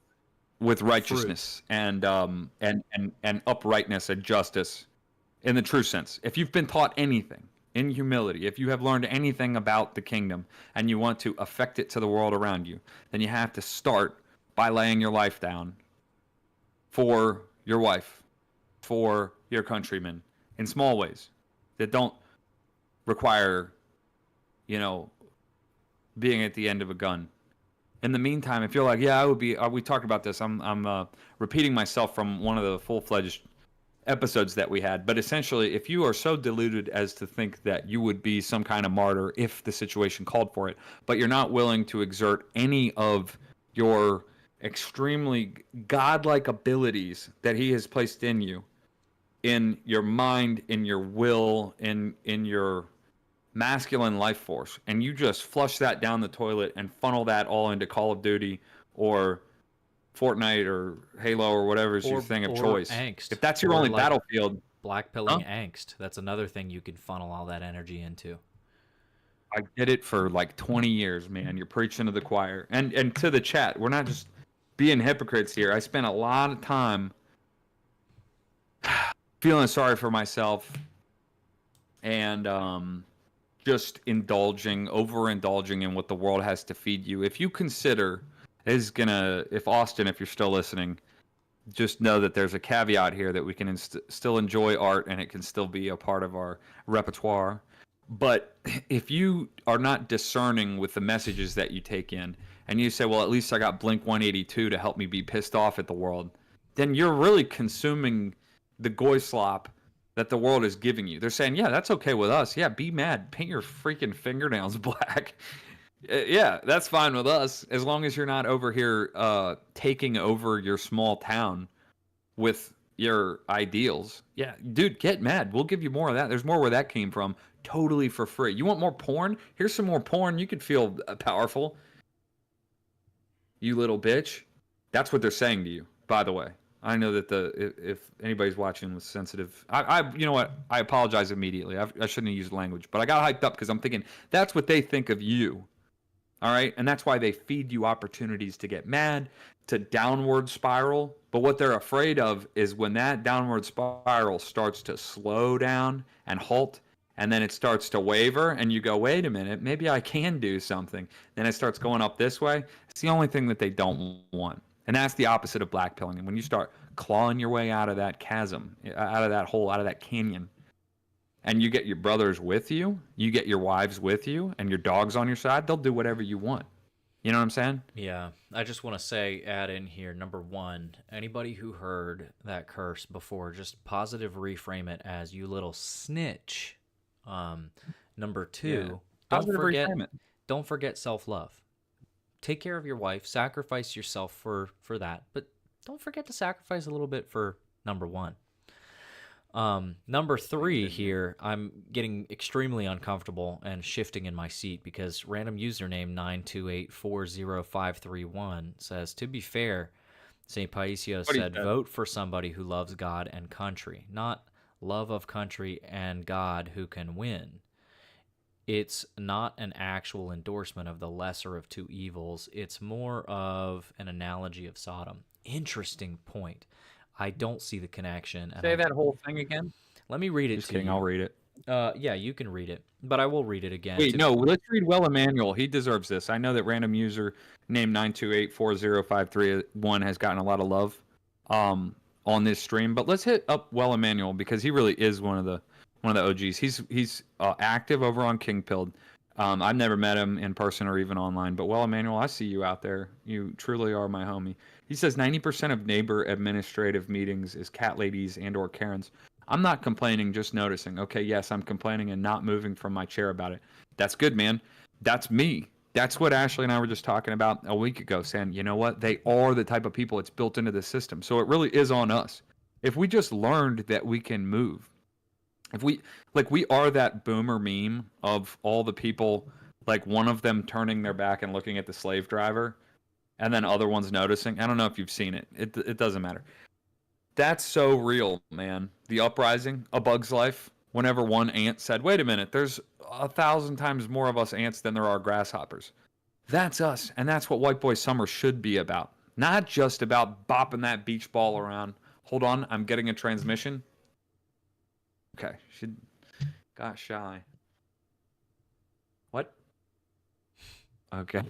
fruit. righteousness and uprightness and justice in the true sense. If you've been taught anything in humility, if you have learned anything about the kingdom and you want to affect it to the world around you, then you have to start by laying your life down for your wife, for your countrymen, in small ways that don't require, being at the end of a gun. In the meantime, if you're like, yeah, I would be, we talked about this. I'm repeating myself from one of the full-fledged episodes that we had, but essentially, if you are so deluded as to think that you would be some kind of martyr if the situation called for it, but you're not willing to exert any of your extremely godlike abilities that he has placed in you, in your mind, in your will, in your masculine life force, and you just flush that down the toilet and funnel that all into Call of Duty or Fortnite or Halo or whatever is your thing of choice. Angst. If that's your only battlefield, blackpilling angst. That's another thing you can funnel all that energy into. I did it for like 20 years, man. You're preaching to the choir. And to the chat, we're not just being hypocrites here. I spent a lot of time feeling sorry for myself and just overindulging in what the world has to feed you. If you consider, if Austin, if you're still listening, just know that there's a caveat here that we can still enjoy art and it can still be a part of our repertoire. But if you are not discerning with the messages that you take in, and you say, well, at least I got Blink 182 to help me be pissed off at the world, then you're really consuming the goy slop that the world is giving you. They're saying, yeah, that's okay with us. Yeah, be mad. Paint your freaking fingernails black. Yeah, that's fine with us, as long as you're not over here taking over your small town with your ideals. Yeah, dude, get mad. We'll give you more of that. There's more where that came from, totally for free. You want more porn? Here's some more porn. You could feel powerful. You little bitch. That's what they're saying to you, by the way. I know that if anybody's watching was sensitive, you know what? I apologize immediately. I shouldn't have used language, but I got hyped up because I'm thinking that's what they think of you. All right, and that's why they feed you opportunities to get mad, to downward spiral. But what they're afraid of is when that downward spiral starts to slow down and halt, and then it starts to waver, and you go, wait a minute, maybe I can do something. Then it starts going up this way. It's the only thing that they don't want. And that's the opposite of blackpilling. And when you start clawing your way out of that chasm, out of that hole, out of that canyon, and you get your brothers with you, you get your wives with you, and your dogs on your side, they'll do whatever you want. You know what I'm saying? Yeah. I just want to add in here, number one, anybody who heard that curse before, just positive reframe it as you little snitch. Number two, don't forget self-love. Take care of your wife, sacrifice yourself for that, but don't forget to sacrifice a little bit for number one. Number three here, I'm getting extremely uncomfortable and shifting in my seat because random username 928405531 says, to be fair, St. Paisio said, vote for somebody who loves God and country, not love of country and God who can win. It's not an actual endorsement of the lesser of two evils. It's more of an analogy of Sodom. Interesting point. I don't see the connection. Say that whole thing again. Let me read it Just kidding, I'll read it. Yeah, you can read it, but I will read it again. Wait, no, let's read Well Emmanuel. He deserves this. I know that random user named 9284053 has gotten a lot of love on this stream, but let's hit up Well Emmanuel because he really is one of the OGs. He's active over on Kingpilled. I've never met him in person or even online, but Well Emmanuel, I see you out there. You truly are my homie. He says 90% of neighbor administrative meetings is cat ladies and or Karens. I'm not complaining, just noticing. Okay, yes, I'm complaining and not moving from my chair about it. That's good, man. That's me. That's what Ashley and I were just talking about a week ago, saying, you know what? They are the type of people it's built into the system. So it really is on us. If we just learned that we can move, if we are that boomer meme of all the people like one of them turning their back and looking at the slave driver, and then other ones noticing. I don't know if you've seen it. It doesn't matter. That's so real, man. The uprising, A Bug's Life. Whenever one ant said, "Wait a minute, there's 1,000 times more of us ants than there are grasshoppers." That's us, and that's what White Boy Summer should be about. Not just about bopping that beach ball around. Hold on, I'm getting a transmission. Okay, should got shy. What? Okay.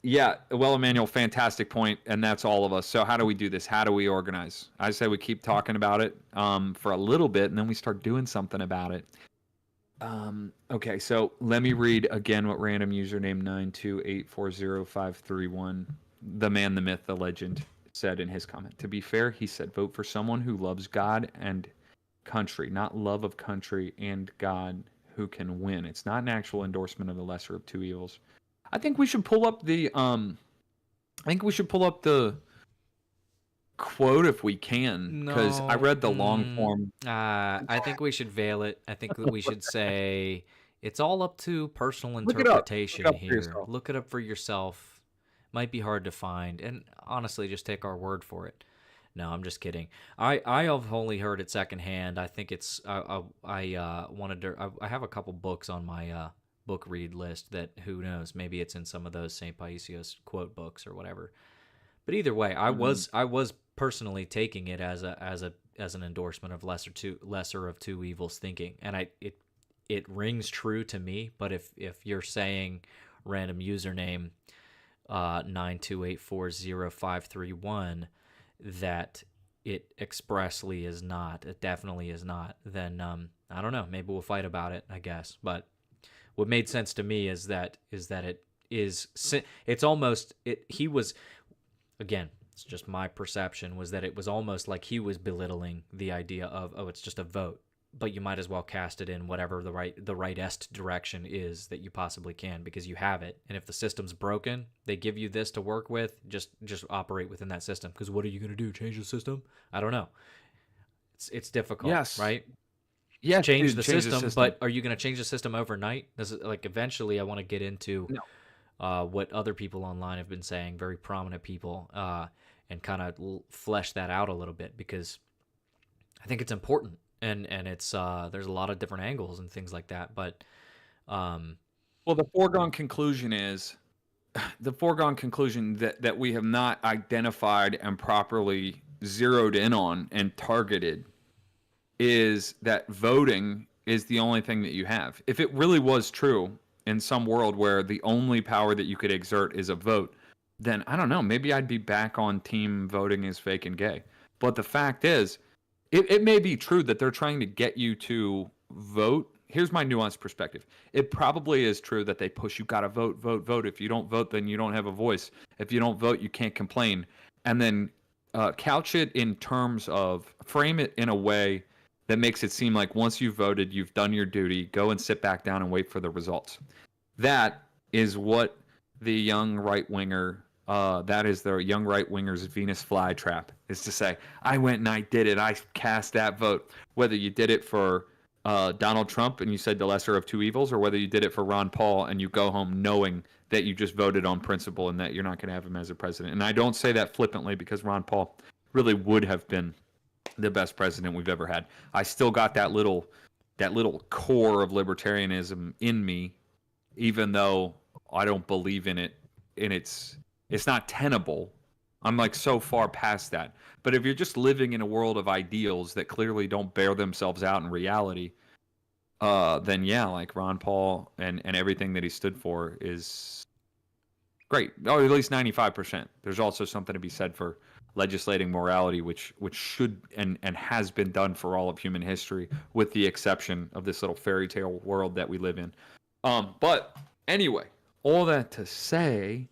Yeah, well, Emmanuel, fantastic point, and that's all of us. So how do we do this? How do we organize? I say we keep talking about it for a little bit, and then we start doing something about it. Okay, so let me read again what random username 928405531, the man, the myth, the legend, said in his comment. To be fair, he said, vote for someone who loves God and country, not love of country and God who can win. It's not an actual endorsement of the lesser of two evils. I think we should pull up the quote if we can, because I read the long form. I think we should veil it. I think that we should say it's all up to personal Look it up. interpretation Look it up for here. yourself. Look it up for yourself. Might be hard to find, and honestly, just take our word for it. No, I'm just kidding. I have only heard it secondhand. I think it's I wanted to. I have a couple books on my book read list that who knows, maybe it's in some of those St. Paisios quote books or whatever. But either way, I was personally taking it as an endorsement of lesser of two evils thinking, and it rings true to me. But if you're saying random username 928405531 that it expressly is not, it definitely is not, then I don't know, maybe we'll fight about it, I guess. But what made sense to me is that it's almost he was, again, it's just my perception, was that it was almost like he was belittling the idea of, oh, it's just a vote, but you might as well cast it in whatever the rightest direction is that you possibly can, because you have it. And if the system's broken, they give you this to work with, just operate within that system. Because what are you going to do? Change the system? I don't know. It's difficult, Yes. right? Yeah, change the system, but are you going to change the system overnight? This is like, eventually I want to get into what other people online have been saying, very prominent people, and kind of flesh that out a little bit, because I think it's important, and it's there's a lot of different angles and things like that. But well, the foregone conclusion is that we have not identified and properly zeroed in on and targeted is that voting is the only thing that you have. If it really was true in some world where the only power that you could exert is a vote, then I don't know, maybe I'd be back on team voting is fake and gay. But the fact is, it may be true that they're trying to get you to vote. Here's my nuanced perspective. It probably is true that they push you, gotta vote, vote, vote. If you don't vote, then you don't have a voice. If you don't vote, you can't complain. And then couch it in terms of, frame it in a way that makes it seem like once you've voted, you've done your duty, go and sit back down and wait for the results. That is what the young right-winger, that is the young right-winger's Venus flytrap, is to say, I went and I did it, I cast that vote. Whether you did it for Donald Trump and you said the lesser of two evils, or whether you did it for Ron Paul and you go home knowing that you just voted on principle and that you're not going to have him as a president. And I don't say that flippantly, because Ron Paul really would have been the best president we've ever had. I still got that little core of libertarianism in me, even though I don't believe in it, and it's not tenable. I'm like so far past that. But if you're just living in a world of ideals that clearly don't bear themselves out in reality, then yeah, like Ron Paul and everything that he stood for is great. Or at least 95%. There's also something to be said for legislating morality, which should and has been done for all of human history, with the exception of this little fairy tale world that we live in. But anyway, all that to say,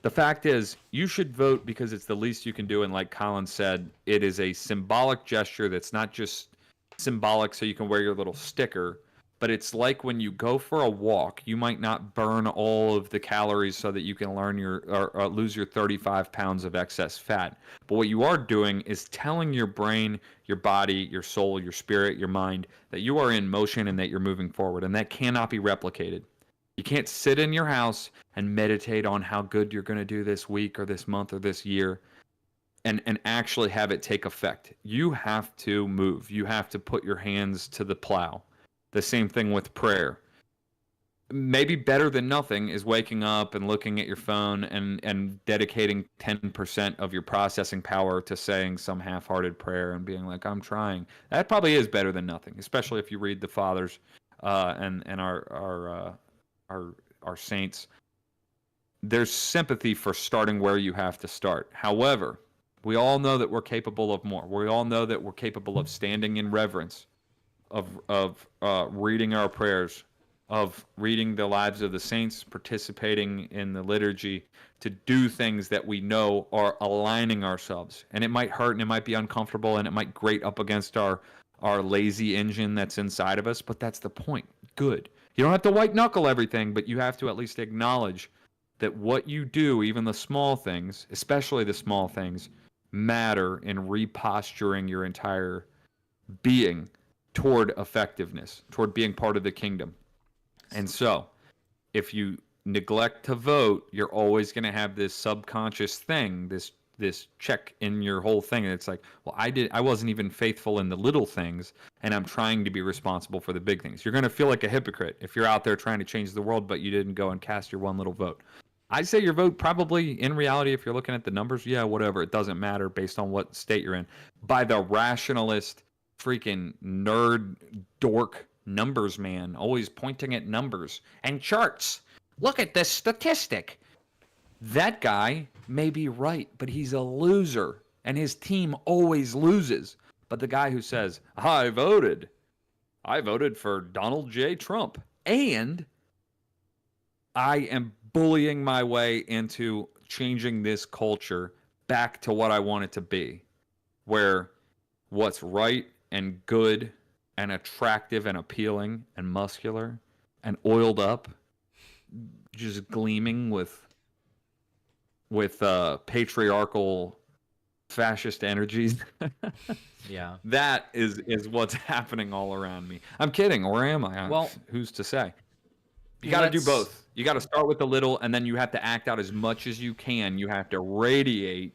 the fact is, you should vote because it's the least you can do. And like Colin said, it is a symbolic gesture that's not just symbolic so you can wear your little sticker, but it's like when you go for a walk, you might not burn all of the calories so that you can or lose your 35 pounds of excess fat. But what you are doing is telling your brain, your body, your soul, your spirit, your mind that you are in motion and that you're moving forward, and that cannot be replicated. You can't sit in your house and meditate on how good you're going to do this week or this month or this year and actually have it take effect. You have to move. You have to put your hands to the plow. The same thing with prayer. Maybe better than nothing is waking up and looking at your phone and dedicating 10% of your processing power to saying some half-hearted prayer and being like, I'm trying. That probably is better than nothing, especially if you read the fathers and our saints. There's sympathy for starting where you have to start. However, we all know that we're capable of more. We all know that we're capable of standing in reverence, of reading our prayers, of reading the lives of the saints, participating in the liturgy, to do things that we know are aligning ourselves. And it might hurt and it might be uncomfortable and it might grate up against our lazy engine that's inside of us, but that's the point. Good. You don't have to white knuckle everything, but you have to at least acknowledge that what you do, even the small things, especially the small things, matter in reposturing your entire being toward effectiveness, toward being part of the kingdom. And so, if you neglect to vote, you're always going to have this subconscious thing, this check in your whole thing, and it's like, well, I wasn't even faithful in the little things, and I'm trying to be responsible for the big things. You're going to feel like a hypocrite if you're out there trying to change the world, but you didn't go and cast your one little vote. I'd say your vote probably, in reality, if you're looking at the numbers, yeah, whatever, it doesn't matter based on what state you're in. By the rationalist, freaking nerd, dork numbers man, always pointing at numbers and charts. Look at this statistic. That guy may be right, but he's a loser, and his team always loses. But the guy who says, I voted for Donald J. Trump, and I am bullying my way into changing this culture back to what I want it to be, where what's right and good and attractive and appealing and muscular and oiled up, just gleaming with patriarchal fascist energies. Yeah. That is what's happening all around me. I'm kidding, or am I? Well, who's to say? You got to do both. You got to start with the little, and then you have to act out as much as you can. You have to radiate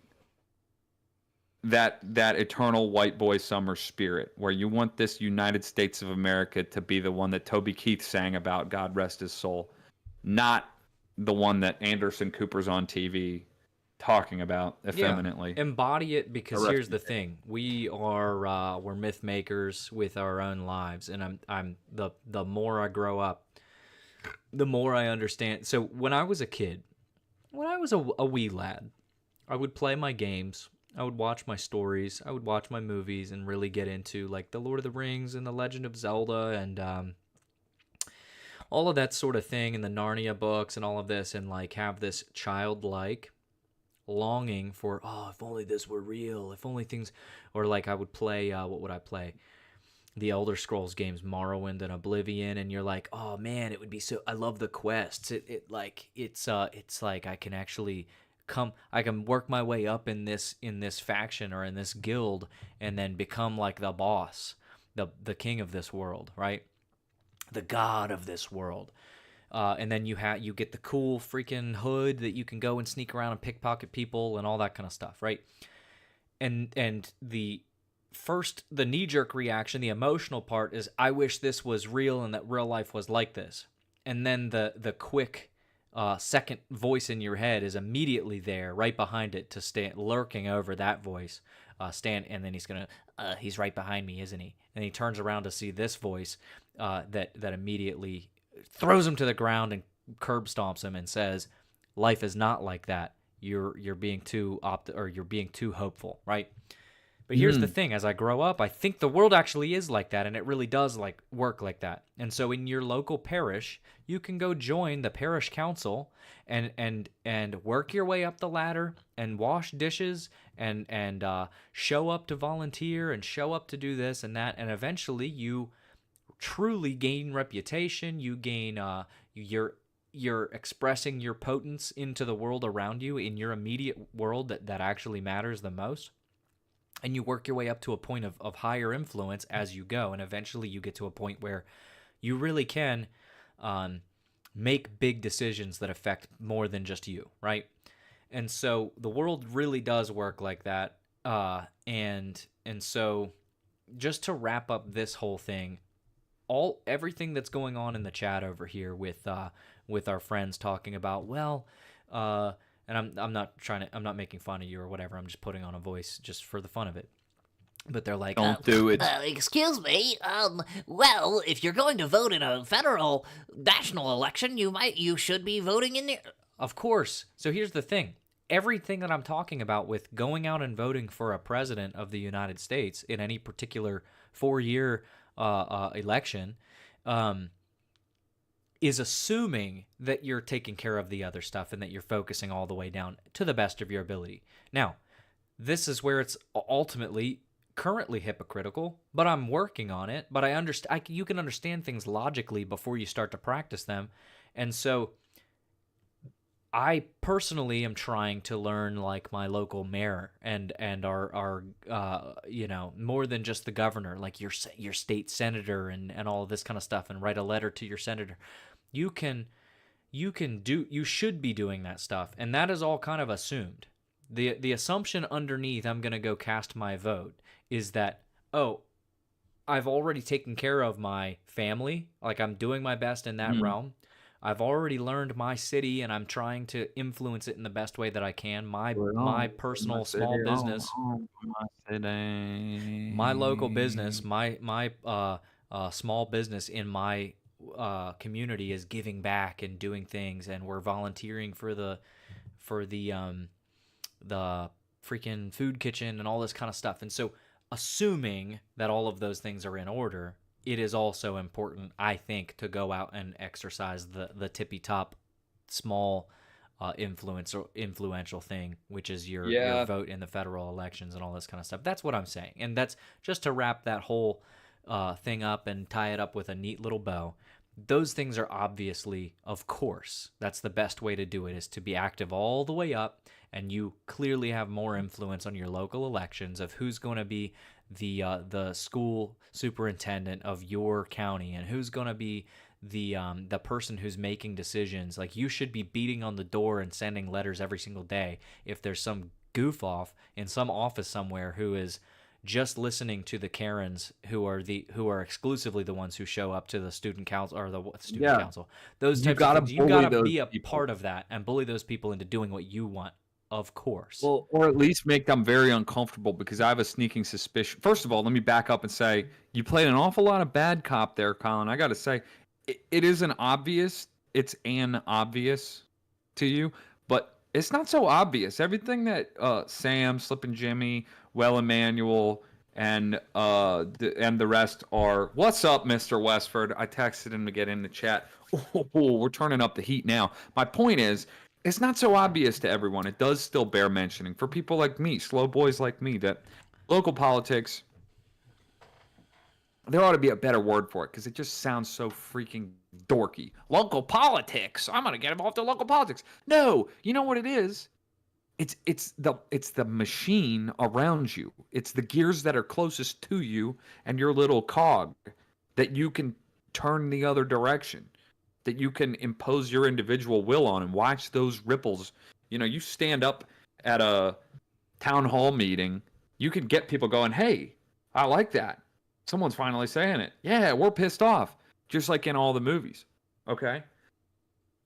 that eternal white boy summer spirit, where you want this United States of America to be the one that Toby Keith sang about, God rest his soul, not the one that Anderson Cooper's on TV talking about effeminately. Yeah, embody it, because here's the thing: we are we're myth makers with our own lives, and I'm the more I grow up, the more I understand. So when I was a kid, when I was a wee lad, I would play my games, I would watch my stories, I would watch my movies, and really get into like the Lord of the Rings and the Legend of Zelda and all of that sort of thing, and the Narnia books and all of this, and like have this childlike longing for, oh, if only this were real, if only things, or like I would play, what would I play? The Elder Scrolls games, Morrowind and Oblivion, and you're like, oh man, it would be so, I love the quests. It's like I can actually I can work my way up in this faction or in this guild, and then become like the boss, the king of this world, right? The god of this world. And then you get the cool freaking hood that you can go and sneak around and pickpocket people and all that kind of stuff, right? And the knee-jerk reaction, the emotional part, is I wish this was real and that real life was like this. And then the quick second voice in your head is immediately there, right behind it, to stand lurking over that voice. And then he's right behind me, isn't he? And he turns around to see this voice that immediately throws him to the ground and curb stomps him and says, "Life is not like that. You're being too you're being too hopeful, right?" But here's the thing: as I grow up, I think the world actually is like that, and it really does like work like that. And so, in your local parish, you can go join the parish council and work your way up the ladder and wash dishes and show up to volunteer and show up to do this and that, and eventually you truly gain reputation. You gain you're expressing your potence into the world around you, in your immediate world that actually matters the most. And you work your way up to a point of higher influence as you go, and eventually you get to a point where you really can make big decisions that affect more than just you, right? And so the world really does work like that. And so just to wrap up this whole thing, everything that's going on in the chat over here with our friends talking about, well, and I'm not making fun of you or whatever. I'm just putting on a voice just for the fun of it. But they're like, Don't do it. Excuse me. Well, if you're going to vote in a federal national election, you should be voting in the. Of course. So here's the thing. Everything that I'm talking about with going out and voting for a president of the United States in any particular 4-year election is assuming that you're taking care of the other stuff and that you're focusing all the way down to the best of your ability. Now, this is where it's ultimately currently hypocritical, but I'm working on it. But I understand you can understand things logically before you start to practice them. And so I personally am trying to learn like my local mayor and our more than just the governor, like your state senator and all of this kind of stuff, and write a letter to your senator. You should be doing that stuff, and that is all kind of assumed. The assumption underneath I'm going to go cast my vote is that, oh, I've already taken care of my family, like I'm doing my best in that realm. I've already learned my city, and I'm trying to influence it in the best way that I can. My personal small business, my local business, my small business in my community is giving back and doing things, and we're volunteering for the freaking food kitchen and all this kind of stuff. And so, assuming that all of those things are in order, it is also important, I think, to go out and exercise the tippy top small influential thing, which is your vote in the federal elections and all this kind of stuff. That's what I'm saying. And that's just to wrap that whole thing up and tie it up with a neat little bow. Those things are obviously, of course, that's the best way to do it, is to be active all the way up, and you clearly have more influence on your local elections of who's going to be the school superintendent of your county, and who's going to be the person who's making decisions. Like, you should be beating on the door and sending letters every single day if there's some goof off in some office somewhere who is just listening to the Karens who are exclusively the ones who show up to the student council or the student council. Those types of things. You gotta be a part of that and bully those people into doing what you want. Of course. Well, or at least make them very uncomfortable, because I have a sneaking suspicion. First of all, let me back up and say you played an awful lot of bad cop there, Colin. I got to say, it is an obvious to you, but it's not so obvious. Everything that Sam, Slippin' Jimmy, Well Emmanuel, and the rest are. What's up, Mr. Westford? I texted him to get in the chat. Oh, we're turning up the heat now. My point is, it's not so obvious to everyone. It does still bear mentioning for people like me, slow boys like me, that local politics, there ought to be a better word for it, because it just sounds so freaking dorky. Local politics. I'm gonna get involved in local politics. No, you know what it is? It's the machine around you. It's the gears that are closest to you and your little cog that you can turn the other direction, that you can impose your individual will on, and watch those ripples. You know, you stand up at a town hall meeting, you can get people going, hey, I like that. Someone's finally saying it. Yeah, we're pissed off. Just like in all the movies. Okay?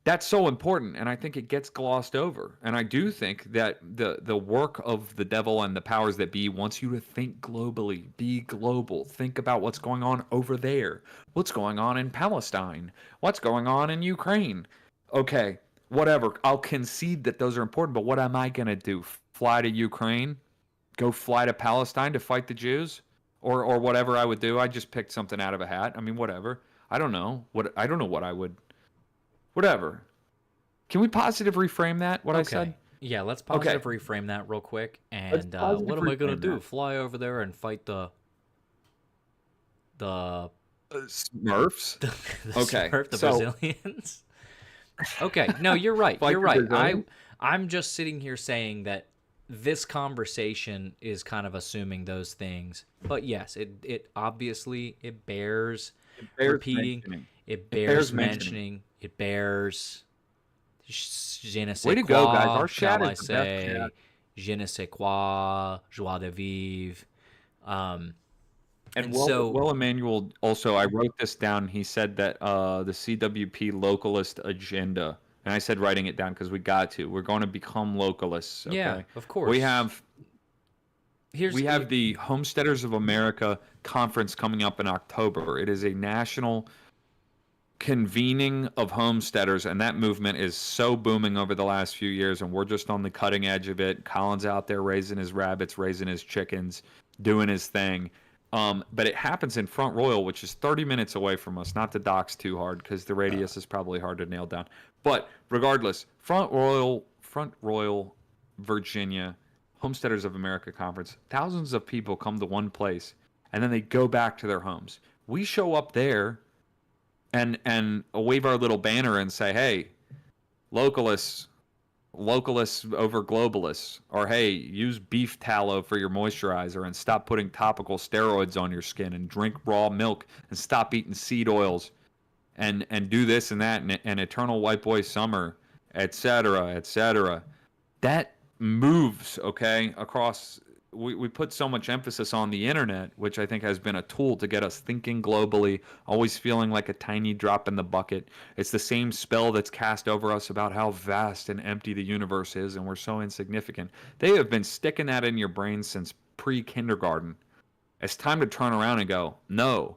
That's so important, and I think it gets glossed over. And I do think that the work of the devil and the powers that be wants you to think globally, be global, think about what's going on over there, what's going on in Palestine, what's going on in Ukraine. Okay, whatever. I'll concede that those are important, but what am I going to do? Fly to Ukraine? Go fly to Palestine to fight the Jews? Or whatever I would do? I just picked something out of a hat. I mean, whatever. I don't know what I would. Whatever. Can we positive reframe that, what I said? Yeah, let's positive reframe that real quick. And what am I going to do? Fly over there and fight the Smurfs. The Okay, Smurf, the so Brazilians. Okay, no, you're right. like You're the right. Brazilians? I'm just sitting here saying that this conversation is kind of assuming those things. But yes, it obviously it bears It bears repeating. mentioning. It It bears bears mentioning. mentioning. It bears je ne Way sais to go, guys! quoi, Our chat shall is I the best chat. say? Je ne sais quoi, joie de vivre. Um, And and so Will Emmanuel also, I wrote this down. He said that the CWP localist agenda, and I said writing it down because we got to. We're going to become localists. yeah, Okay, of we course. have Here's we have the Homesteaders of America conference coming up in October. It is a national convening of homesteaders, and that movement is so booming over the last few years, and we're just on the cutting edge of it. Colin's out there raising his rabbits, raising his chickens, doing his thing. But it happens in Front Royal, which is 30 minutes away from us. Not to dox too hard because the radius is probably hard to nail down. But regardless, Front Royal, Virginia, Homesteaders of America conference. Thousands of people come to one place, and then they go back to their homes. We show up there and wave our little banner and say, "Hey, localists, localists over globalists," or "Hey, use beef tallow for your moisturizer and stop putting topical steroids on your skin and drink raw milk and stop eating seed oils and do this and that and eternal white boy summer, etc., etc." That moves, okay, across. We put so much emphasis on the internet, which I think has been a tool to get us thinking globally, always feeling like a tiny drop in the bucket. It's the same spell that's cast over us about how vast and empty the universe is, and we're so insignificant. They have been sticking that in your brain since pre-kindergarten. It's time to turn around and go, no,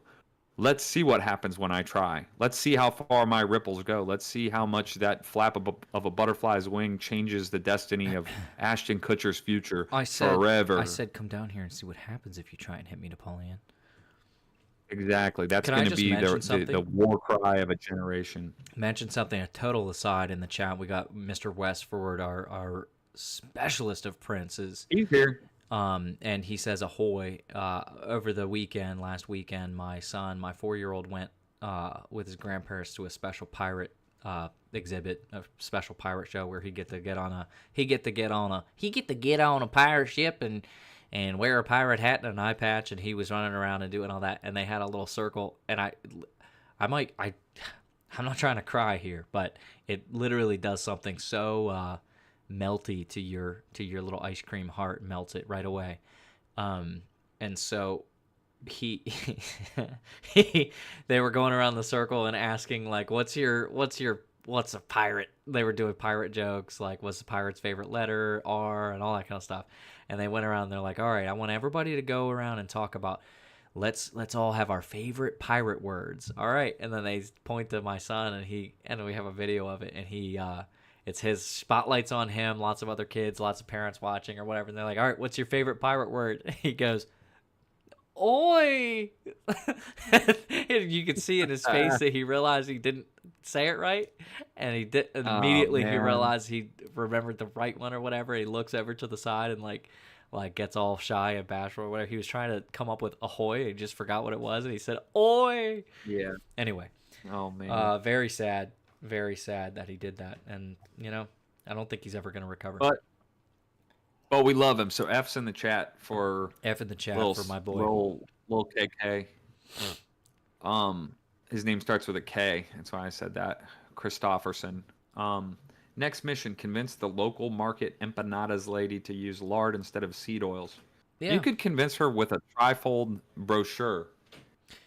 let's see what happens when I try. Let's see how far my ripples go. Let's see how much that flap of a butterfly's wing changes the destiny of Ashton Kutcher's future forever. I said, come down here and see what happens if you try and hit me, Napoleon. Exactly. That's Can I going to just be mention the something? war cry of a generation. Mention something, a total aside in the chat. We got Mr. Westford, our specialist of princes. He's here. And he says ahoy. Over the weekend, last weekend, my son, my 4-year-old, went with his grandparents to a special pirate exhibit, a special pirate show where he get to get on a pirate ship and wear a pirate hat and an eye patch, and he was running around and doing all that, and they had a little circle, and I'm not trying to cry here, but it literally does something so melty to your little ice cream heart, melts it right away. And so they were going around the circle and asking, like, what's a pirate? They were doing pirate jokes, like, what's the pirate's favorite letter, R, and all that kind of stuff. And they went around and they're like, all right, I want everybody to go around and talk about, let's all have our favorite pirate words. All right. And then they point to my son, and we have a video of it, and it's his spotlights on him, lots of other kids, lots of parents watching or whatever. And they're like, all right, what's your favorite pirate word? He goes, oi. And you could see in his face that he realized he didn't say it right. And he did immediately. He realized he remembered the right one or whatever. He looks over to the side and like gets all shy and bashful or whatever. He was trying to come up with ahoy. And he just forgot what it was. And he said, oi. Yeah. Anyway. Oh, man. Very sad. Very sad that he did that, and I don't think he's ever going to recover. But we love him. So F's in the chat for for my boy, little KK. His name starts with a K. That's why I said that. Christofferson. Next mission: convince the local market empanadas lady to use lard instead of seed oils. Yeah. You could convince her with a trifold brochure,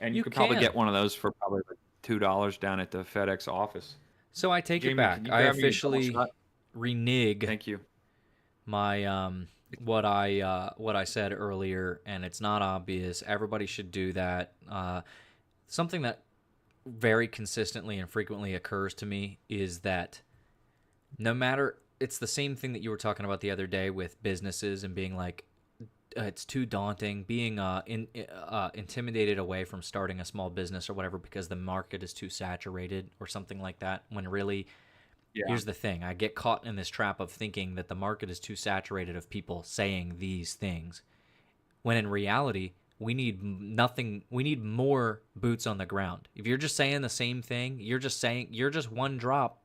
and you could probably get one of those for probably like $2 down at the FedEx office. So I take it back. I officially renege. Thank you. My what I said earlier, and it's not obvious. Everybody should do that. Something that very consistently and frequently occurs to me is that no matter, it's the same thing that you were talking about the other day with businesses and being like, it's too daunting, being intimidated away from starting a small business or whatever because the market is too saturated or something like that, when really, here's the thing. I get caught in this trap of thinking that the market is too saturated of people saying these things, when in reality, We need nothing. We need more boots on the ground. If you're just saying the same thing, you're just one drop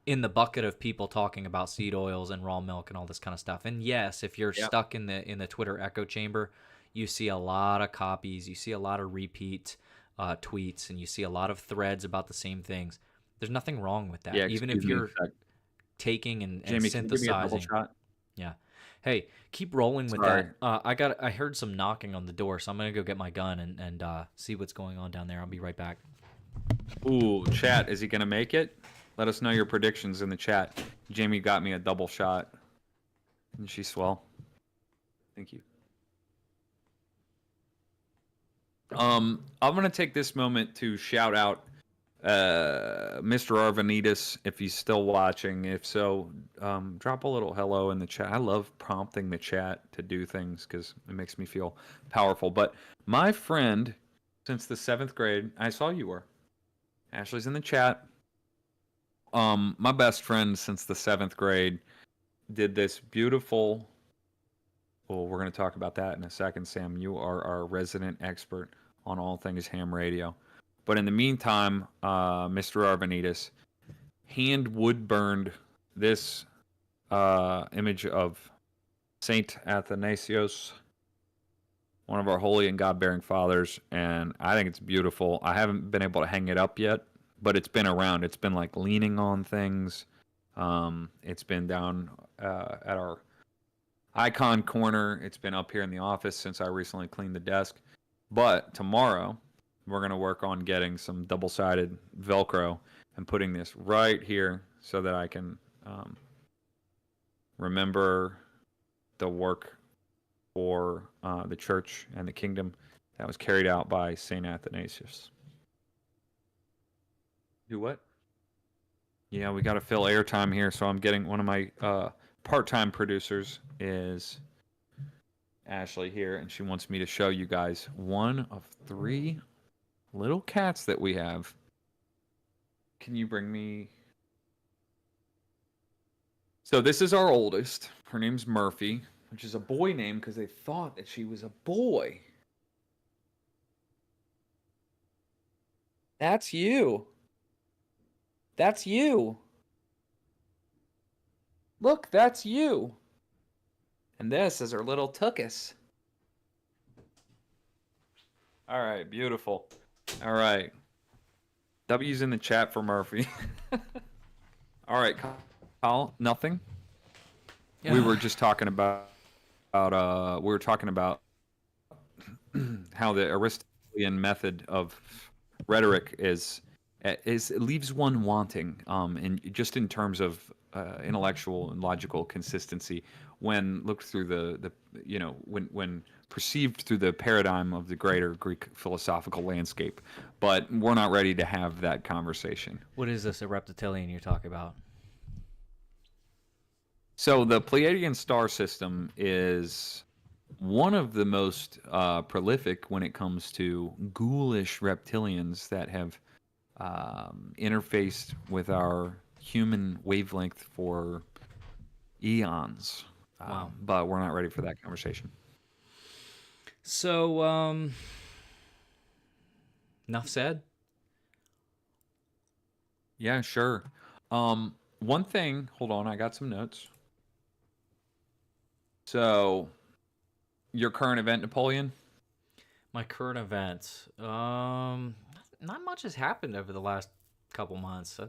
in the bucket of people talking about seed oils and raw milk and all this kind of stuff. And yes, if you're Yep. stuck in the Twitter echo chamber, you see a lot of copies, you see a lot of repeat tweets, and you see a lot of threads about the same things. There's nothing wrong with that. Yeah, Even excuse if me a you're sec. taking and Jamie, can you give me a double synthesizing. shot? Yeah. Hey, keep rolling with Sorry. that. I heard some knocking on the door, so I'm gonna go get my gun and see what's going on down there. I'll be right back. Ooh, chat, is he gonna make it? Let us know your predictions in the chat. Jamie got me a double shot. Isn't she swell? Thank you. I'm gonna take this moment to shout out Mr. Arvanitas if he's still watching. If so, drop a little hello in the chat. I love prompting the chat to do things because it makes me feel powerful. But my friend, since the 7th grade, I saw you were. Ashley's in the chat. My best friend since the 7th grade did this beautiful. Well, we're going to talk about that in a second, Sam. You are our resident expert on all things ham radio. But in the meantime, Mr. Arvanitas hand wood burned this image of Saint Athanasius, one of our holy and God-bearing fathers, and I think it's beautiful. I haven't been able to hang it up yet, but it's been around. It's been like leaning on things. It's been down at our icon corner. It's been up here in the office since I recently cleaned the desk. But tomorrow, we're going to work on getting some double-sided Velcro and putting this right here so that I can remember the work for the church and the kingdom that was carried out by St. Athanasius. Do what? Yeah, we got to fill airtime here, so I'm getting one of my part-time producers is Ashley here, and she wants me to show you guys one of 3 little cats that we have. Can you bring me? So this is our oldest. Her name's Murphy, which is a boy name because they thought that she was a boy. That's you. That's you. Look, that's you. And this is her little Tookus. All right, beautiful. All right. W's in the chat for Murphy. All right, Coll, nothing. Yeah. We were just talking about how the Aristotelian method of rhetoric is it leaves one wanting, in terms of intellectual and logical consistency when looked through the when perceived through the paradigm of the greater Greek philosophical landscape. But we're not ready to have that conversation. What is this, a reptilian you're talking about? So the Pleiadian star system is one of the most prolific when it comes to ghoulish reptilians that have interfaced with our human wavelength for eons. Wow. But we're not ready for that conversation. So, enough said? Yeah, sure. One thing, hold on, I got some notes. So, your current event, Napoleon? My current events. Not much has happened over the last couple months.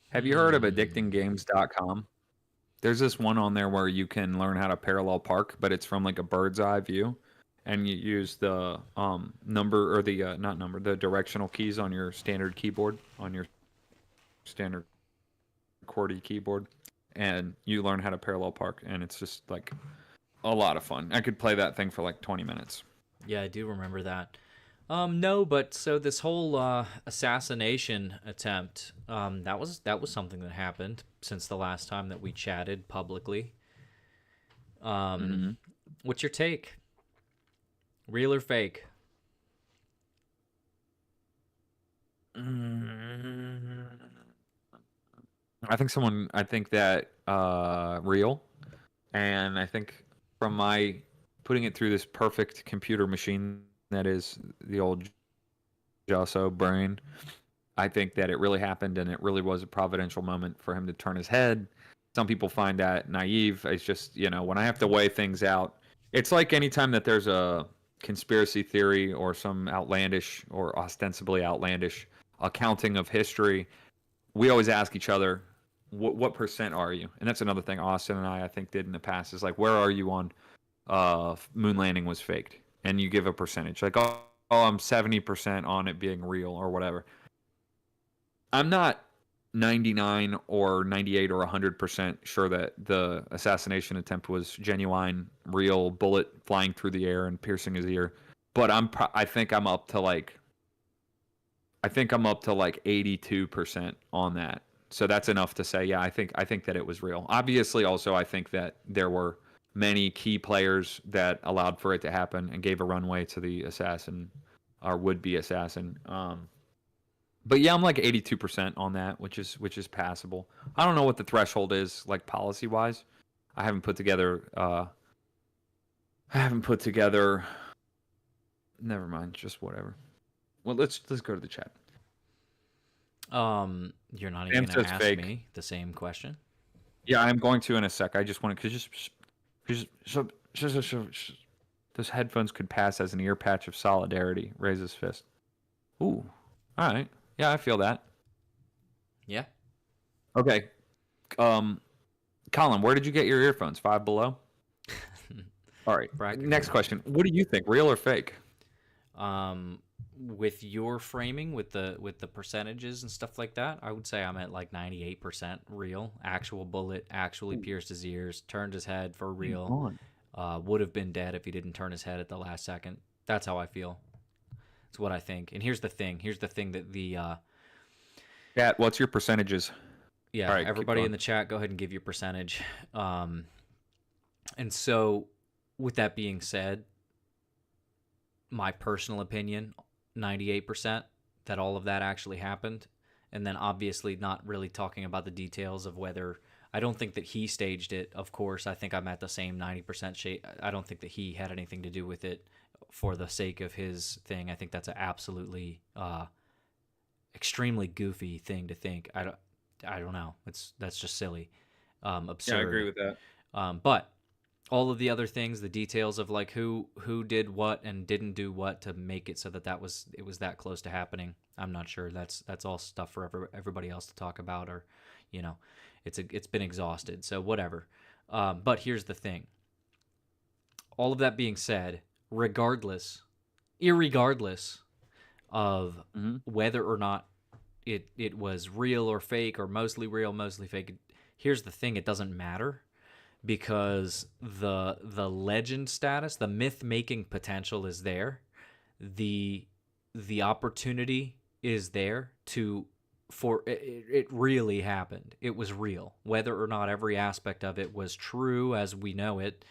Have you heard of addictinggames.com? There's this one on there where you can learn how to parallel park, but it's from like a bird's eye view, and you use the number or the not number, the directional keys on your standard keyboard, on your standard QWERTY keyboard, and you learn how to parallel park, and it's just like a lot of fun. I could play that thing for like 20 minutes. Yeah, I do remember that. No, but so this whole assassination attempt, that was something that happened since the last time that we chatted publicly. What's your take? Real or fake? I think that real, and I think from my putting it through this perfect computer machine that is the old Jusso brain, I think that it really happened and it really was a providential moment for him to turn his head. Some people find that naive. It's just, when I have to weigh things out, it's like anytime that there's a conspiracy theory or some outlandish or ostensibly outlandish accounting of history, we always ask each other, what percent are you? And that's another thing Austin and I think did in the past is like, where are you on moon landing was faked? And you give a percentage like, I'm 70% on it being real or whatever. I'm not 99 or 98 or 100% sure that the assassination attempt was genuine, real, bullet flying through the air and piercing his ear. But I think I'm up to like 82% on that. So that's enough to say, yeah, I think that it was real. Obviously, also, I think that there were many key players that allowed for it to happen and gave a runway to the assassin or would-be assassin. But yeah, I'm like 82% on that, which is passable. I don't know what the threshold is like policy wise. I haven't put together. Never mind. Just whatever. Well, let's go to the chat. You're not even going to ask me the same question. Yeah, I'm going to in a sec. I just want to those headphones could pass as an ear patch of solidarity. Raise his fist. Ooh. All right. Yeah, I feel that. Yeah. Okay. Colin, where did you get your earphones? Five Below? All right. Next question. What do you think? Real or fake? With your framing, with the percentages and stuff like that, I would say I'm at like 98% real. Actual bullet actually pierced his ears, turned his head for real. Would have been dead if he didn't turn his head at the last second. That's how I feel. It's what I think. And here's the thing that the Chat, what's your percentages? Yeah, all right, everybody in the chat, go ahead and give your percentage. And so with that being said, my personal opinion, 98% that all of that actually happened. And then obviously not really talking about the details of whether I don't think that he staged it. Of course, I think I'm at the same 90% shape. I don't think that he had anything to do with it for the sake of his thing. I think that's an absolutely extremely goofy thing to think. I don't know. That's just silly, absurd. Yeah, I agree with that. But all of the other things, the details of like who did what and didn't do what to make it so that it was that close to happening, I'm not sure. That's all stuff for everybody else to talk about, or it's been exhausted. So whatever. But here's the thing. All of that being said, irregardless of whether or not it was real or fake or mostly real, mostly fake, here's the thing, it doesn't matter, because the legend status, the myth-making potential is there. The opportunity is there for it really happened. It was real. Whether or not every aspect of it was true as we know it,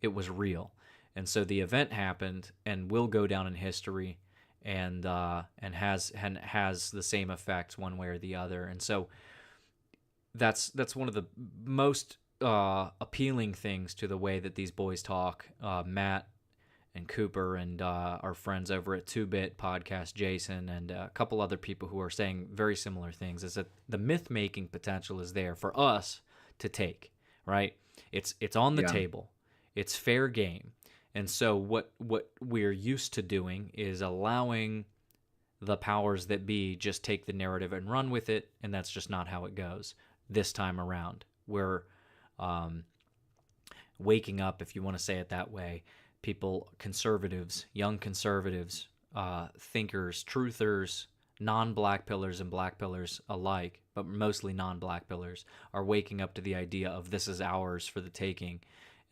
it was real. And so the event happened and will go down in history, and has the same effect one way or the other. And so that's one of the most appealing things to the way that these boys talk. Matt and Cooper and our friends over at 2-Bit Podcast, Jason, and a couple other people who are saying very similar things, is that the myth-making potential is there for us to take, right? It's on the table. It's fair game. And so what we're used to doing is allowing the powers that be just take the narrative and run with it, and that's just not how it goes this time around. We're waking up, if you want to say it that way, conservatives, young conservatives, thinkers, truthers, non-black pillars and black pillars alike, but mostly non-black pillars, are waking up to the idea of this is ours for the taking.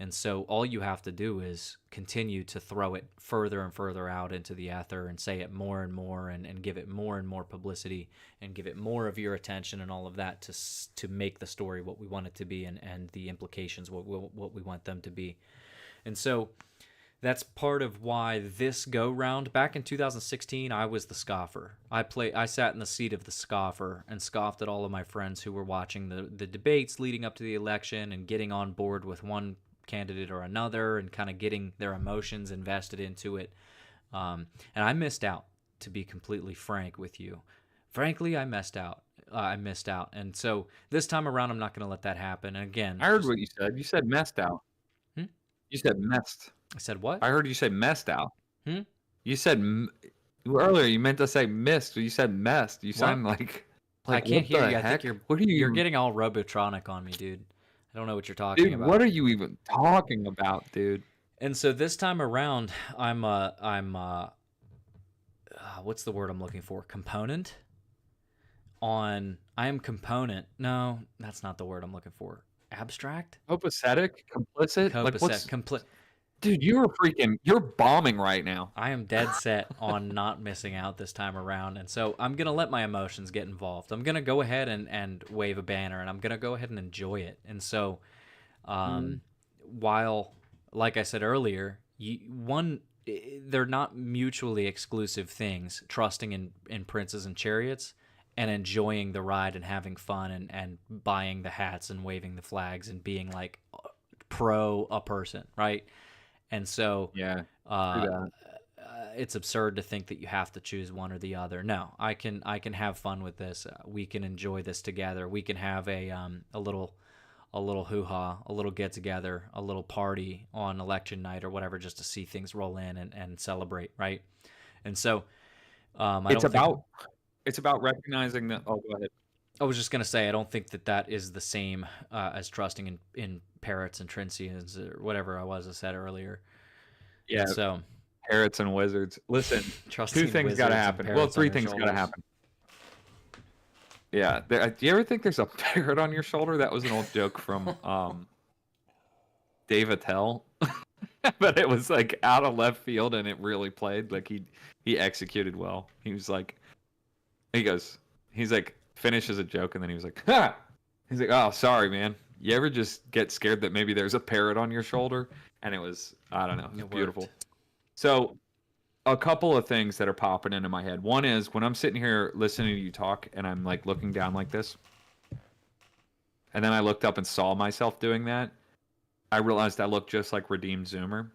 And so all you have to do is continue to throw it further and further out into the ether and say it more and more, and give it more and more publicity and give it more of your attention and all of that to make the story what we want it to be, and the implications what we want them to be. And so That's part of why this go round back in 2016 I was the scoffer. I sat in the seat of the scoffer and scoffed at all of my friends who were watching the debates leading up to the election and getting on board with one candidate or another and kind of getting their emotions invested into it. And I missed out, to be completely frank with you. Frankly, I missed out. And so this time around, I'm not going to let that happen. And again, I heard what you said. You said messed out. Hmm? You said messed. I said what? I heard you say messed out. Hmm? You said earlier. You meant to say missed. You said messed. You sound like I can't what hear the you. I heck? think What are you? you're getting all Robotronic on me, dude. I don't know what you're talking Dude, about. what are you even talking about, dude? And so this time around, I'm what's the word I'm looking for? Component. I am component. No, that's not the word I'm looking for. Abstract. Copacetic, complicit. Dude, you're bombing right now. I am dead set on not missing out this time around, and so I'm gonna let my emotions get involved. I'm gonna go ahead and wave a banner, and I'm gonna go ahead and enjoy it. And so, while, like I said earlier, they're not mutually exclusive things. Trusting in princes and chariots, and enjoying the ride and having fun and buying the hats and waving the flags and being like pro a person, right? And so Yeah, it's absurd to think that you have to choose one or the other. No, I can have fun with this. We can enjoy this together. We can have a little hoo-ha, a little get-together, a little party on election night or whatever, just to see things roll in and celebrate, right? And so it's about recognizing that. Oh, go ahead. I was just going to say, I don't think that is the same as trusting in parrots and Trincians or whatever I said earlier. Yeah. And so parrots and wizards. Listen, trusting two things got to happen. Well, three things got to happen. Yeah. Do you ever think there's a parrot on your shoulder? That was an old joke from Dave Attell. But it was like out of left field and it really played. Like he executed well. He's like, finishes a joke and then he was like, ha! He's like, oh, sorry, man. You ever just get scared that maybe there's a parrot on your shoulder? And it was, I don't know, it was beautiful. So a couple of things that are popping into my head. One is when I'm sitting here listening to you talk and I'm like looking down like this, and then I looked up and saw myself doing that, I realized I look just like Redeemed Zoomer.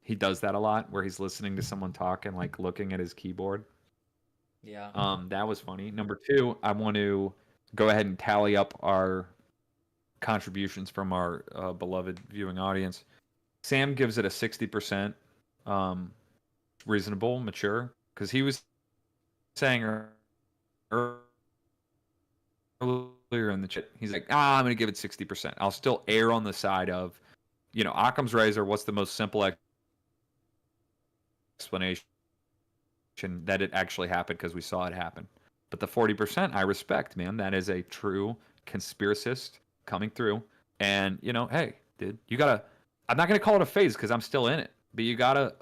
He does that a lot where he's listening to someone talk and like looking at his keyboard. Yeah. That was funny. Number two, I want to go ahead and tally up our contributions from our beloved viewing audience. Sam gives it a 60%, reasonable, mature, because he was saying earlier in the chat, he's like, I'm going to give it 60%. I'll still err on the side of, Occam's razor. What's the most simple explanation? That it actually happened because we saw it happen. But the 40% I respect, man. That is a true conspiracist coming through. And, hey, dude, you gotta, I'm not gonna call it a phase because I'm still in it, but you gotta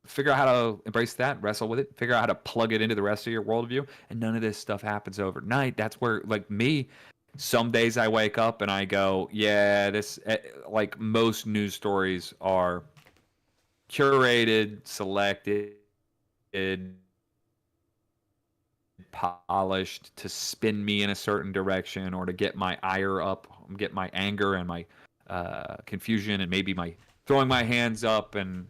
figure out how to embrace that, wrestle with it, figure out how to plug it into the rest of your worldview. And none of this stuff happens overnight. That's where, like me, some days I wake up and I go, yeah, this, like most news stories are curated, selected, polished to spin me in a certain direction or to get my ire up, get my anger and my confusion and maybe my throwing my hands up and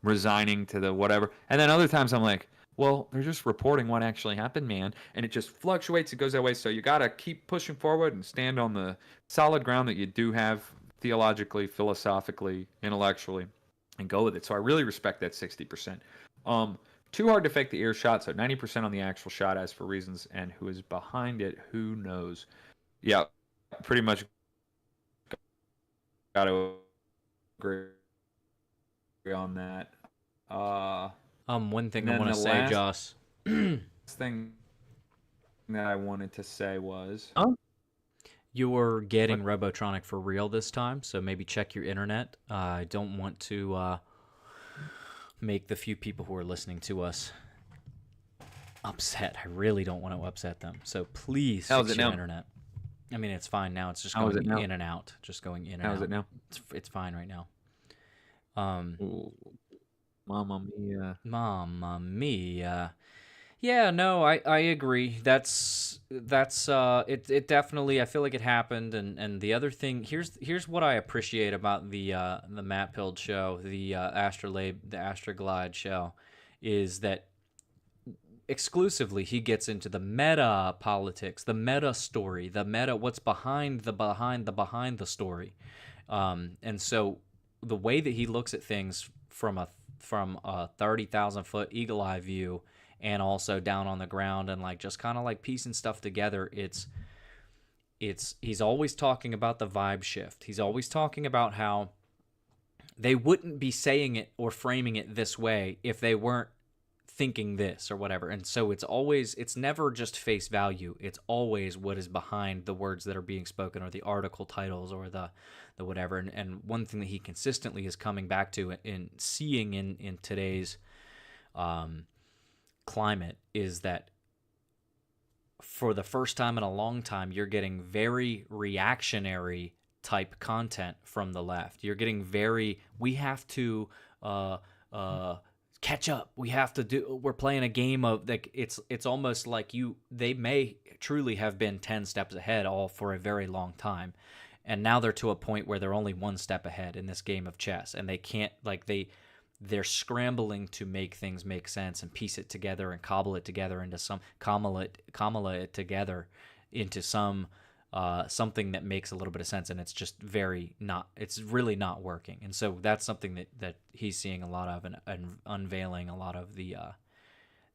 resigning to the whatever. And then other times I'm like, well, they're just reporting what actually happened, man. And it just fluctuates. It goes that way. So you got to keep pushing forward and stand on the solid ground that you do have theologically, philosophically, intellectually, and go with it. So I really respect that 60%. Too hard to fake the earshot, so 90% on the actual shot. As for reasons and who is behind it, who knows? Yeah, pretty much got to agree on that. One thing I want to say, Juss. Thing that I wanted to say was, you were getting Robotronic for real this time, so maybe check your internet. I don't want to make the few people who are listening to us upset. I really don't want to upset them. So please fix your internet. I mean, it's fine now. It's just going in and out. Just going in and out. How is it now? It's fine right now. Mamma mia. Mamma mia. Yeah, no, I agree. That's it definitely, I feel like it happened. And the other thing, here's what I appreciate about the Matt Pild show, the Astrolabe, the Astroglide show, is that exclusively he gets into the meta politics, the meta story, the meta, what's behind the story. And so the way that he looks at things from a 30,000 foot eagle eye view, and also down on the ground, and like just kind of like piecing stuff together, he's always talking about the vibe shift. He's always talking about how they wouldn't be saying it or framing it this way if they weren't thinking this or whatever. And so it's never just face value. It's always what is behind the words that are being spoken, or the article titles, or the whatever. And one thing that he consistently is coming back to in seeing in today's climate is that for the first time in a long time, you're getting very reactionary type content from the left. You're getting very, we have to catch up. We're playing a game of, like, it's almost like they may truly have been 10 steps ahead all for a very long time. And now they're to a point where they're only one step ahead in this game of chess, and they can't, like, they're scrambling to make things make sense and piece it together and cobble it together into some comma it together into some something that makes a little bit of sense. And it's just it's really not working. And so that's something that he's seeing a lot of, and unveiling a lot of the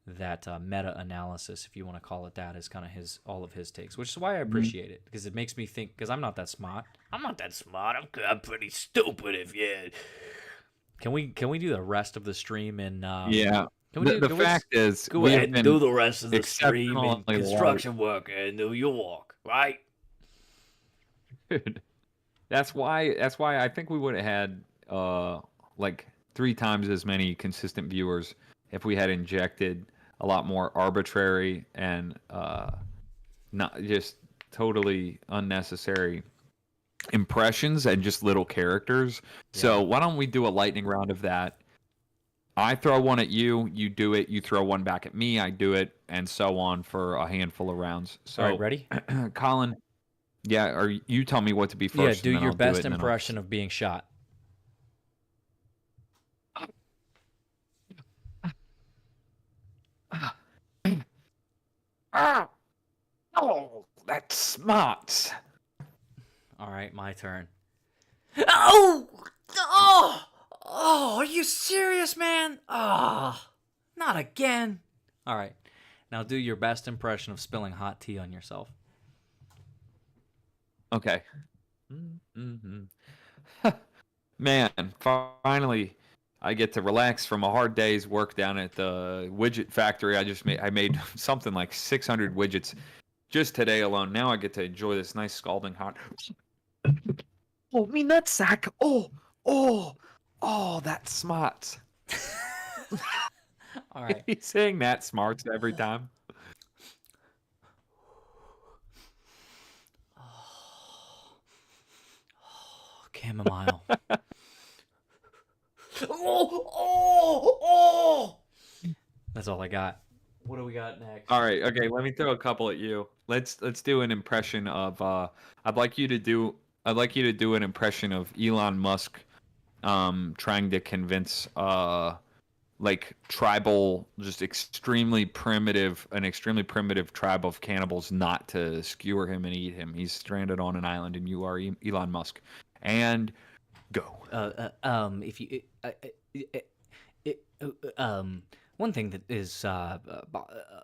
that meta analysis, if you want to call it that, is kind of all of his takes, which is why I appreciate it, because it makes me think, because I'm not that smart. I'm pretty stupid if you. Can we do the rest of the stream in? Yeah. The fact is, Go ahead and do the rest of the stream in construction worker in New York, right? Dude, that's why I think we would have had like 3 times as many consistent viewers if we had injected a lot more arbitrary and not just totally unnecessary impressions and just little characters. Yeah. So why don't we do a lightning round of that? I throw one at you, you do it, you throw one back at me, I do it, and so on for a handful of rounds. So, all right, ready? Colin, yeah, or you tell me what to be first. Yeah, do your best impression of being shot. Oh, that's smart. All right, my turn. Oh, are you serious, man? Oh, not again. All right, now do your best impression of spilling hot tea on yourself. Okay. Man, finally, I get to relax from a hard day's work down at the widget factory. I made something like 600 widgets just today alone. Now I get to enjoy this nice scalding hot. Oh, me nutsack. Oh, that's smart. All right. He's saying that smarts every time. Chamomile. That's all I got. What do we got next? All right, okay, let me throw a couple at you. Let's do an impression of I'd like you to do an impression of Elon Musk trying to convince like tribal, just an extremely primitive tribe of cannibals not to skewer him and eat him. He's stranded on an island and you are Elon Musk. And go. If you one thing that is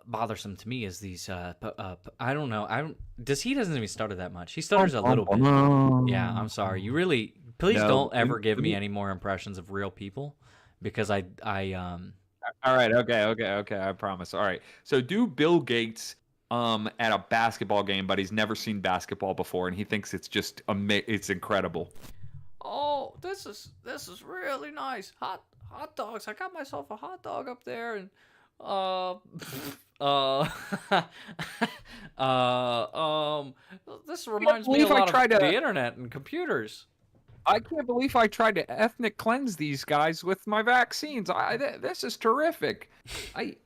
bothersome to me is these I don't know. He doesn't even stutter that much. He stutters a little bit. Yeah, I'm sorry. You really, please don't ever give me any more impressions of real people, because I All right, okay, I promise. All right. So do Bill Gates at a basketball game, but he's never seen basketball before and he thinks it's just it's incredible. Oh, this is really nice. Hot dogs. I got myself a hot dog up there, and this reminds me a lot of the internet and computers. I can't believe I tried to ethnic cleanse these guys with my vaccines. This is terrific. I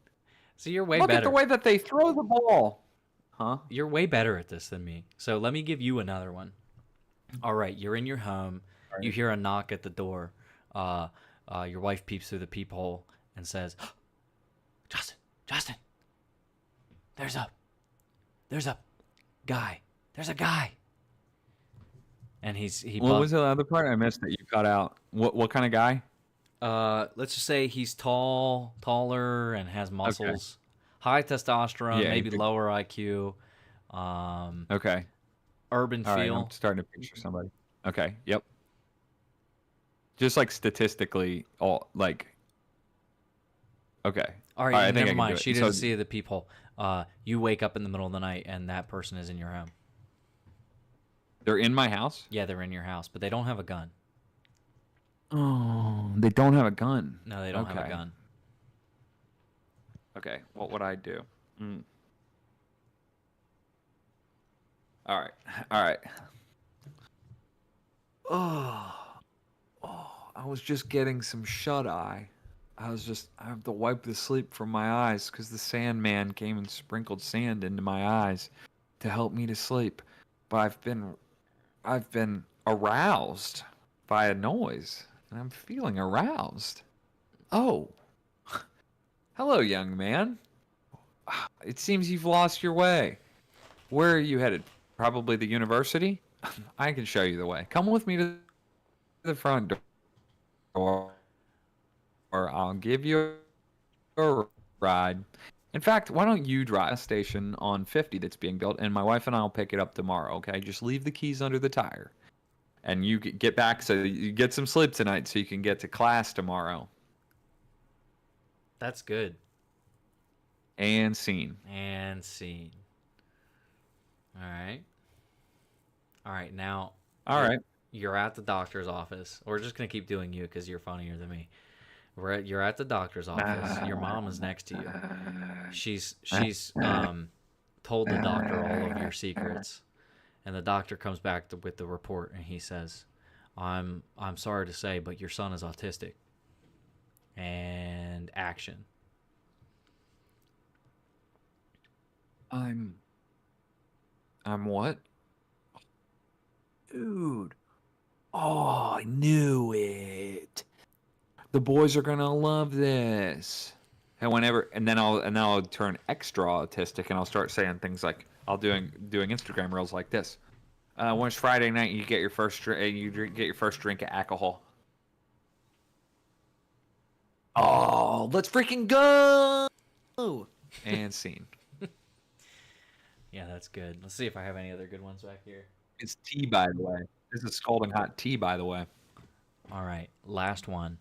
So you're way look better. at the way that they throw the ball. Huh? You're way better at this than me. So let me give you another one. All right, you're in your home. All You right. hear a knock at the door. Your wife peeps through the peephole and says, Justin, there's a guy. There's a guy. And What was the other part? I missed it. You cut out. What kind of guy? let's just say he's taller, and has muscles. High testosterone, Yeah, maybe lower IQ. Okay. Urban All right. feel. I'm starting to picture somebody. Okay. Yep. Just like statistically, all like. Okay. All right, I think I never can mind. do it. She didn't So- see the peephole. You wake up in the middle of the night, and that person is in your home. They're in my house. Yeah, they're in your house, but they don't have a gun. Oh, they don't have a gun. No, they don't have a Okay. gun. Okay. What would I do? All right. All right. I was just getting some shut eye. I have to wipe the sleep from my eyes because the Sandman came and sprinkled sand into my eyes to help me to sleep. But I've been aroused by a noise, and I'm feeling aroused. Oh, hello, young man. It seems you've lost your way. Where are you headed? Probably the university? I can show you the way. Come with me to the front door, or I'll give you a ride. In fact, why don't you drive a station on 50 that's being built, and my wife and I will pick it up tomorrow, okay? Just leave the keys under the tire. And you get back so you get some sleep tonight so you can get to class tomorrow. That's good. And scene. And scene. All right. All right, now. All right. You're at the doctor's office. We're just gonna keep doing you because you're funnier than me. You're at the doctor's office. Your mom is next to you. She's told the doctor all of your secrets, and the doctor comes back with the report, and he says, "I'm sorry to say, but your son is autistic." And action. I'm what? Dude. Oh, I knew it. The boys are gonna love this. And then I'll turn extra autistic and I'll start saying things like doing Instagram reels like this. When it's Friday night, you get your first drink of alcohol. Oh, let's freaking go! And scene. Yeah, that's good. Let's see if I have any other good ones back here. It's tea, by the way. This is scalding hot tea, by the way. All right, last one.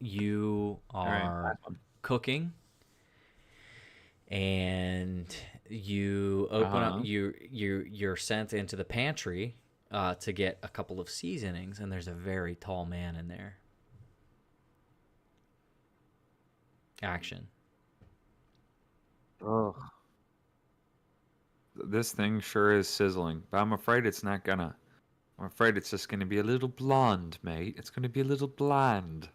You are last one. cooking, and you open up. You're sent into the pantry to get a couple of seasonings, and there's a very tall man in there. Action. Ugh. This thing sure is sizzling, but I'm afraid it's not gonna. I'm afraid it's just gonna be a little blonde, mate. It's gonna be a little bland.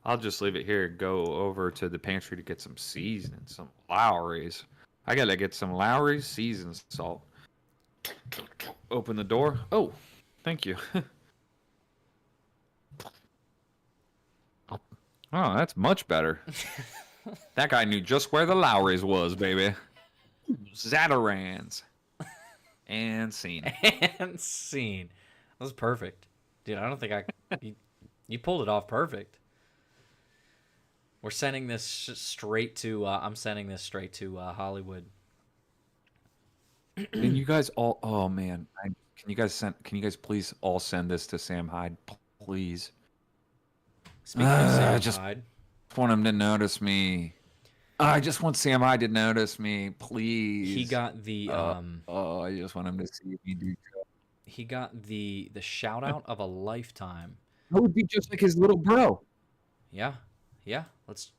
I'll just leave it here. Go over to the pantry to get some seasoning, some Lowry's. I gotta get some Lowry's seasoned salt. Open the door. Oh, thank you. Oh, that's much better. That guy knew just where the Lowry's was, baby. Zatarans. And scene. And scene. That was perfect, dude. I don't think you pulled it off perfect. We're sending this straight to. I'm sending this straight to Hollywood. Can you guys all? Oh man, can you guys please all send this to Sam Hyde, please? Speaking of Sam just- Hyde, I want him to notice me. I just want Sam Hyde to notice me, please. he got the I just want him to see me do. he got the shout out of a lifetime. I would be just like his little bro. Yeah.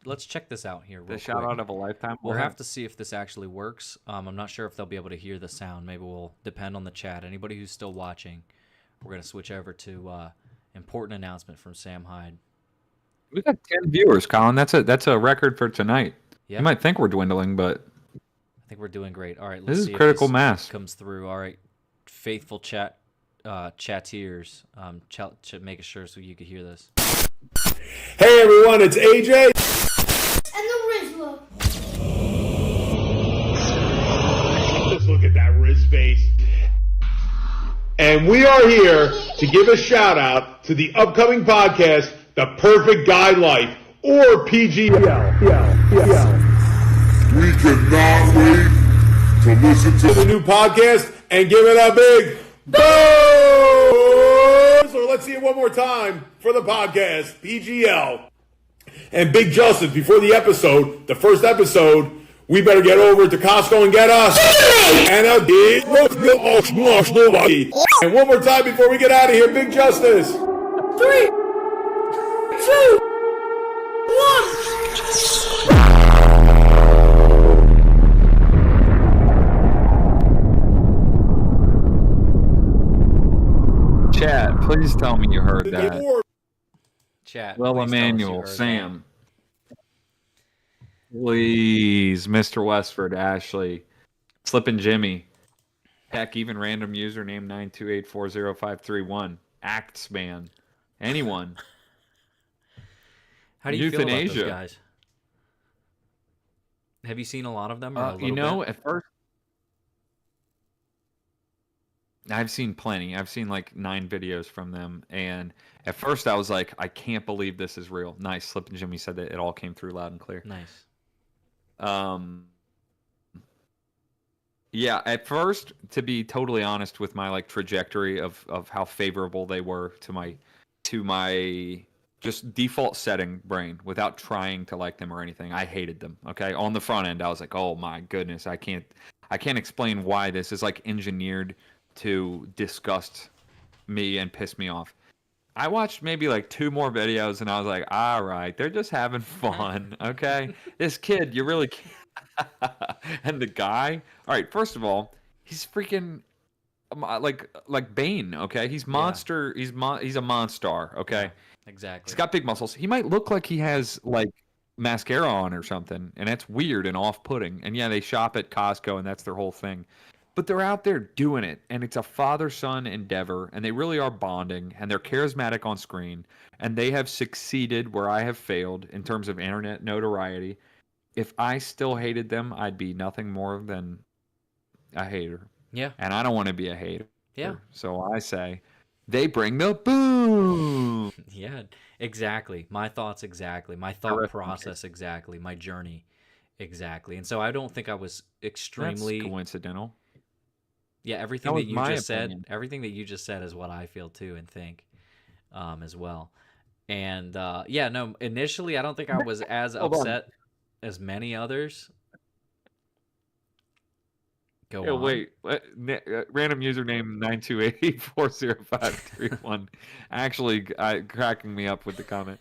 Let's check this out here. The Real shout quick. out of a lifetime. We'll have to see if this actually works. I'm not sure if they'll be able to hear the sound. Maybe we'll depend on the chat. Anybody who's still watching, we're gonna switch over to important announcement from Sam Hyde. We got 10 viewers, Colin. That's a record for tonight. Yeah, You might think we're dwindling, but I think we're doing great. All right, this let's is see critical if this mass. comes through. All right, faithful chattiers, making sure so you could hear this. Hey everyone, it's AJ. And the Rizzler. Let's look at that Riz face. And we are here to give a shout out to the upcoming podcast, The Perfect Guy Life, or PGL. We cannot wait to listen to the new podcast and give it a big boom! So let's see it one more time for the podcast, PGL. And Big Justin, before the first episode, we better get over to Costco and get us. And a big and one more time before we get out of here, Big Justice. 3, 2, 1. Chat, please tell me you heard that. Chat. Well, please tell us you Emmanuel, heard Sam. Please, Mr. Westford, Ashley, Slippin' Jimmy, heck, even random username 928405531, Actsman, anyone. How do you feel about those Euthanasia. guys? Have you seen a lot of them? Or a little You know, bit? at first, I've seen plenty. I've seen like 9 videos from them, and at first I was like, I can't believe this is real. Nice, Slippin' Jimmy said that it all came through loud and clear. Nice. Yeah, at first, to be totally honest with my like trajectory of how favorable they were to my just default setting brain without trying to like them or anything, I hated them. Okay, on the front end, I was like, oh my goodness, I can't explain why this is like engineered to disgust me and piss me off. I watched maybe like 2 more videos and I was like, all right, they're just having fun, okay? This kid, you really can't. And the guy, all right, first of all, he's freaking like Bane, okay? He's monster, he's a monster, okay? Yeah, exactly. He's got big muscles. He might look like he has like mascara on or something, and that's weird and off-putting. And yeah, they shop at Costco and that's their whole thing. But they're out there doing it, and it's a father-son endeavor, and they really are bonding, and they're charismatic on screen, and they have succeeded where I have failed in terms of internet notoriety. If I still hated them, I'd be nothing more than a hater. Yeah. And I don't want to be a hater. Yeah. So I say, they bring the boom. Yeah, exactly. My thoughts exactly. My thought process exactly. My journey exactly. And so I don't think I was extremely... That's coincidental. Yeah, everything That that was you my just opinion. said, everything that you just said is what I feel too and think, as well. And yeah, no, initially I don't think I was as Hold on. upset as many others. Go Yeah, on. wait. Random username 928405531. Actually, cracking me up with the comment.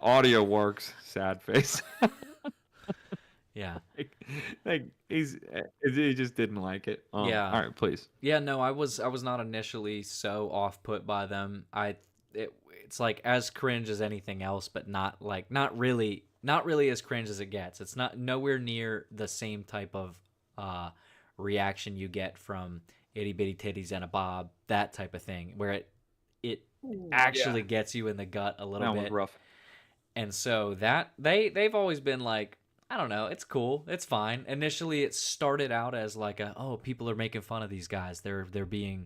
Audio works. Sad face. Yeah. he just didn't like it. Yeah. All right, please. Yeah, no, I was not initially so off put by them. It's like as cringe as anything else, but not really as cringe as it gets. It's not nowhere near the same type of reaction you get from Itty Bitty Titties and a Bob, that type of thing, where it actually gets you in the gut a little That was bit. rough. And so that they've always been like, I don't know, it's cool, it's fine. Initially, it started out as like people are making fun of these guys. They're being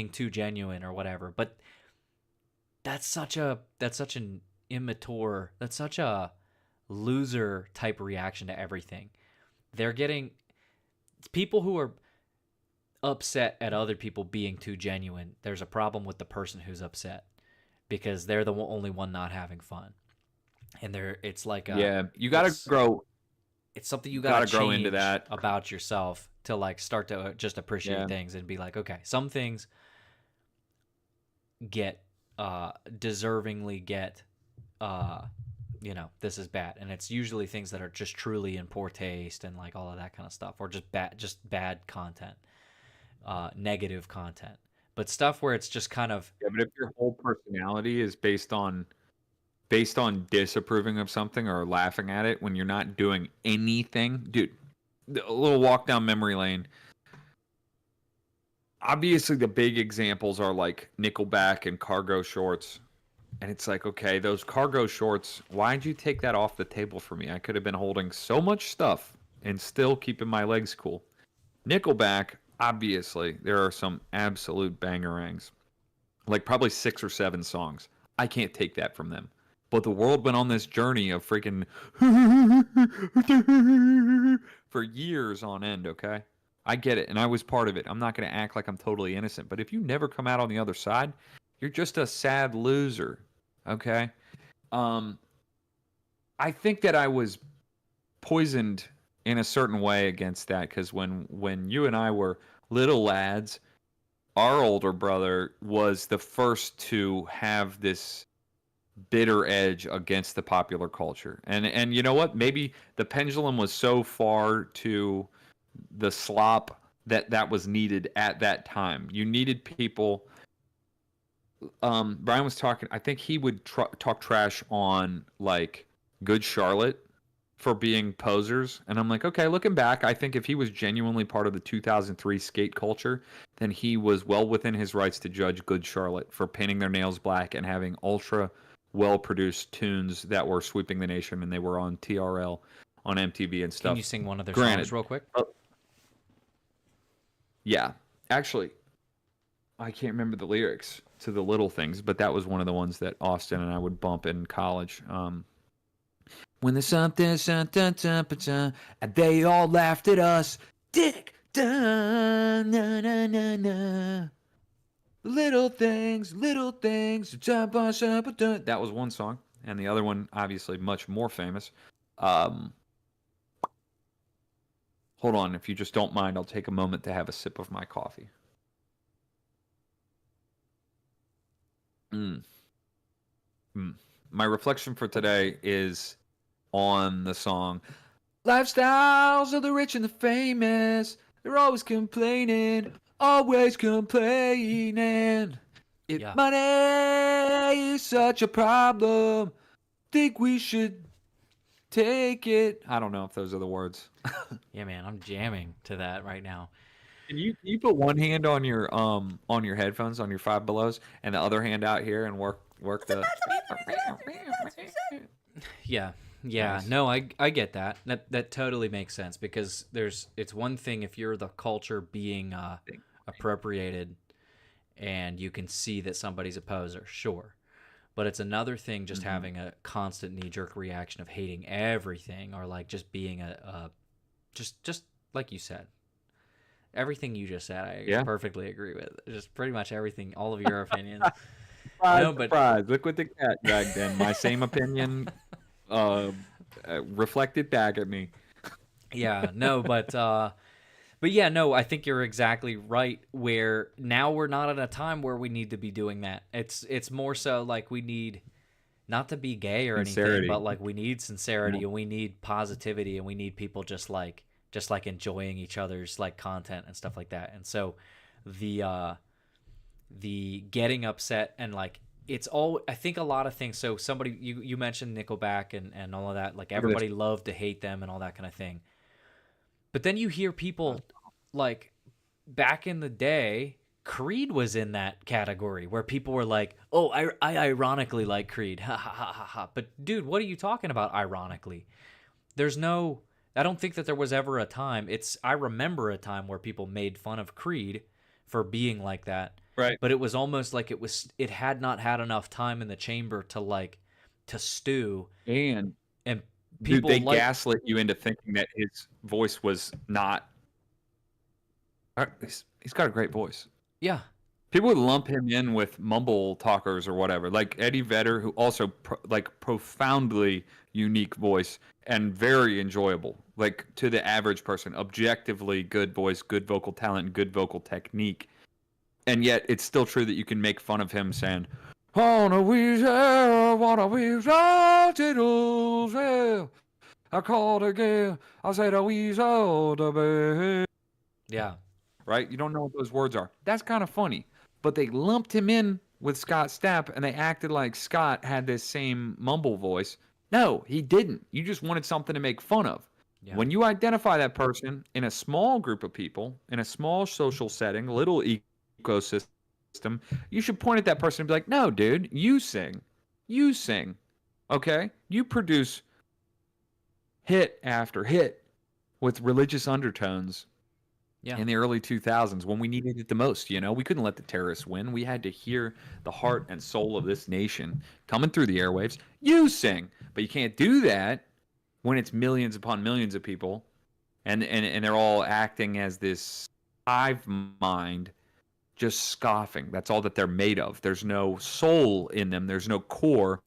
too genuine or whatever. But that's such an immature, that's such a loser type reaction to everything. They're getting people who are upset at other people being too genuine. There's a problem with the person who's upset because they're the only one not having fun. And it's like you gotta grow. It's something you gotta grow change into that about yourself to like start to just appreciate things and be like, okay, some things get deservingly get this is bad, and it's usually things that are just truly in poor taste and like all of that kind of stuff, or just bad content, negative content. But stuff where it's just kind of Yeah, but if your whole personality is based on disapproving of something or laughing at it when you're not doing anything, dude, a little walk down memory lane. Obviously, the big examples are like Nickelback and cargo shorts. And it's like, okay, those cargo shorts, why'd you take that off the table for me? I could have been holding so much stuff and still keeping my legs cool. Nickelback, obviously, there are some absolute bangerangs. Like probably 6 or 7 songs. I can't take that from them. But the world went on this journey of freaking for years on end, okay? I get it, and I was part of it. I'm not going to act like I'm totally innocent. But if you never come out on the other side, you're just a sad loser, okay? I think that I was poisoned in a certain way against that because when you and I were little lads, our older brother was the first to have this bitter edge against the popular culture. And you know what? Maybe the pendulum was so far to the slop that was needed at that time. You needed people. Brian was talking. I think he would talk trash on like Good Charlotte for being posers, and I'm like, okay, looking back, I think if he was genuinely part of the 2003 skate culture, then he was well within his rights to judge Good Charlotte for painting their nails black and having ultra well-produced tunes that were sweeping the nation, and they were on TRL, on MTV and stuff. Can you sing one of their Granted, songs real quick? Yeah, actually, I can't remember the lyrics to the Little Things, but that was one of the ones that Austin and I would bump in college. When there's something, and they all laughed at us. Dick, na na na na. Little things, that was one song, and the other one, obviously, much more famous. Hold on, if you just don't mind, I'll take a moment to have a sip of my coffee. My reflection for today is on the song Lifestyles of the Rich and the Famous. They're always complaining. If Yeah. money is such a problem, think we should take it. I don't know if those are the words. Yeah, man, I'm jamming to that right now. Can you put one hand on your headphones on your Five Belows and the other hand out here and work the Yeah. Nice. No, I get that. That totally makes sense because it's one thing if you're the culture being appropriated and you can see that somebody's a poser, sure. But it's another thing just having a constant knee-jerk reaction of hating everything or like just being just like you said. Everything you just said, I perfectly agree with. Just pretty much everything, all of your opinions. Surprise. Look what the cat dragged in. My same opinion reflected back at me. Yeah, no, but yeah, no, I think you're exactly right. Where now we're not at a time where we need to be doing that. It's more so like we need not to be gay or Sincerity. anything, but like we need sincerity and we need positivity and we need people just like enjoying each other's like content and stuff like that. And so the getting upset and like it's all, I think a lot of things. So somebody, you mentioned Nickelback and all of that, like everybody loved to hate them and all that kind of thing. But then you hear people like back in the day, Creed was in that category where people were like, oh, I ironically like Creed. Ha ha ha ha ha. But dude, what are you talking about ironically? I don't think that there was ever a time. I remember a time where people made fun of Creed for being like that. Right. But it was almost like it had not had enough time in the chamber to stew. And people they gaslit you into thinking that his voice was not. He's got a great voice. Yeah. People would lump him in with mumble talkers or whatever, like Eddie Vedder, who also profoundly unique voice and very enjoyable, like to the average person, objectively good voice, good vocal talent, and good vocal technique. And yet, it's still true that you can make fun of him saying, "On a weasel, what a weasel, tiddles, yeah. I called again. I said a weasel to be." Yeah. Right? You don't know what those words are. That's kind of funny. but they lumped him in with Scott Stapp, and they acted like Scott had this same mumble voice. No, he didn't. You just wanted something to make fun of. Yeah. When you identify that person in a small group of people, in a small social setting, little ecosystem, you should point at that person and be like, no, dude, you sing. You sing. Okay? You produce hit after hit with religious undertones in the early 2000s when we needed it the most. You know, we couldn't let the terrorists win. We had to hear the heart and soul of this nation coming through the airwaves. You sing. But you can't do that when it's millions upon millions of people and they're all acting as this hive mind, just scoffing. That's all that they're made of. There's no soul in them. There's no core.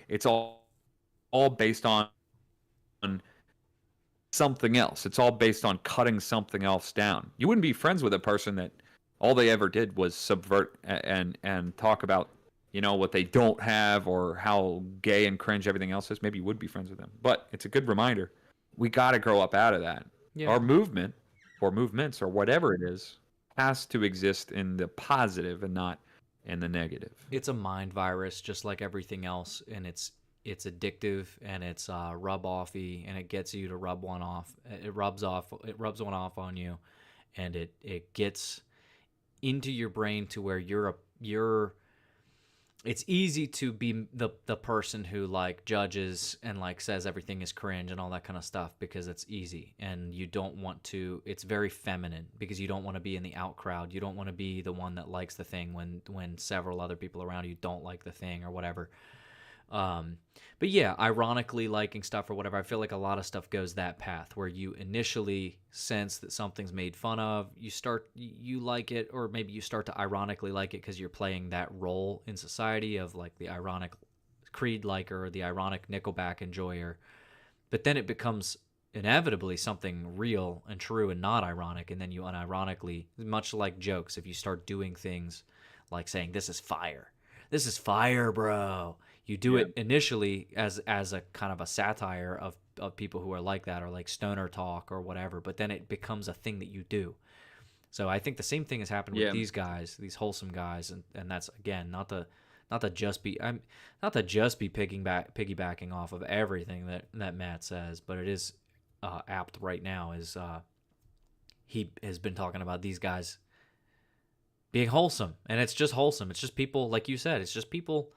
It's all based on something else. It's all based on cutting something else down. You wouldn't be friends with a person that all they ever did was subvert and talk about, you know, what they don't have or how gay and cringe everything else is. Maybe you would be friends with them. But it's a good reminder. We got to grow up out of that. Yeah. Our movement or movements or whatever it is has to exist in the positive and not in the negative. It's a mind virus, just like everything else, and it's addictive and it's rub-offy, and it gets you to rub one off. It rubs one off on you, and it gets into your brain to where you're. It's easy to be the person who like judges and like says everything is cringe and all that kind of stuff because it's easy, and you don't want to. It's very feminine because you don't want to be in the out crowd. You don't want to be the one that likes the thing when several other people around you don't like the thing or whatever. But yeah, ironically liking stuff or whatever, I feel like a lot of stuff goes that path where you initially sense that something's made fun of, you like it, or maybe you start to ironically like it because you're playing that role in society of like the ironic Creed liker or the ironic Nickelback enjoyer. But then it becomes inevitably something real and true and not ironic, and then you unironically, much like jokes, if you start doing things like saying, this is fire, bro. You do it initially as a kind of a satire of people who are like that, or like stoner talk or whatever, but then it becomes a thing that you do. So I think the same thing has happened with these guys, these wholesome guys, and that's again not to just be piggybacking off of everything that Matt says, but it is apt right now. Is he has been talking about these guys being wholesome, and it's just wholesome. It's just people, like you said, it's just people,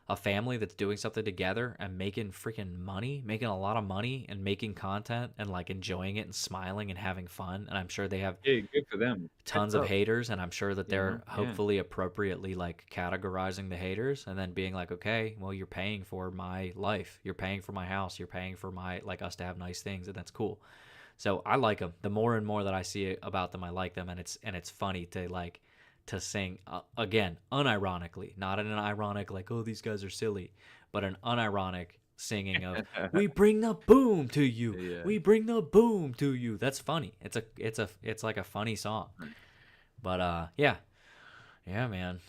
a family that's doing something together and making freaking money, making a lot of money and making content and like enjoying it and smiling and having fun. And I'm sure they have good for them. Tons of haters, and I'm sure that they're hopefully appropriately like categorizing the haters and then being like, okay, well, you're paying for my life, you're paying for my house, you're paying for my like us to have nice things, and that's cool. So I like them. The more and more that I see about them, I like them, and it's funny to like to sing again unironically, not in an ironic like, oh, these guys are silly, but an unironic singing of we bring the boom to you, we bring the boom to you. That's funny. It's like a funny song. But yeah man,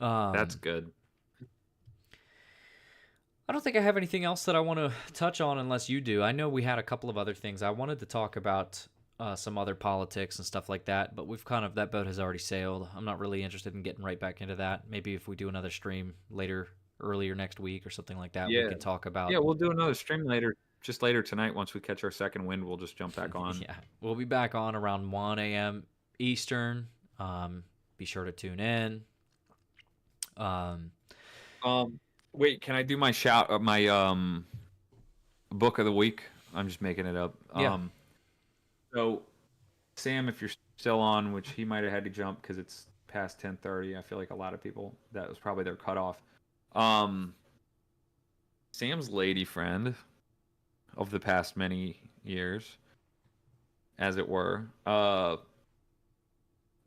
that's good. I don't think I have anything else that I want to touch on unless you do. I know we had a couple of other things I wanted to talk about, some other politics and stuff like that, but that boat has already sailed. I'm not really interested in getting right back into that. Maybe if we do another stream earlier next week or something like that, we can talk about. Yeah, we'll do another stream later tonight. Once we catch our second wind, we'll just jump back on. Yeah, we'll be back on around 1 a.m. Eastern. Be sure to tune in. Wait, can I do my my book of the week? I'm just making it up. Yeah. So, Sam, if you're still on, which he might have had to jump because it's past 10:30. I feel like a lot of people, that was probably their cutoff. Sam's lady friend of the past many years, as it were,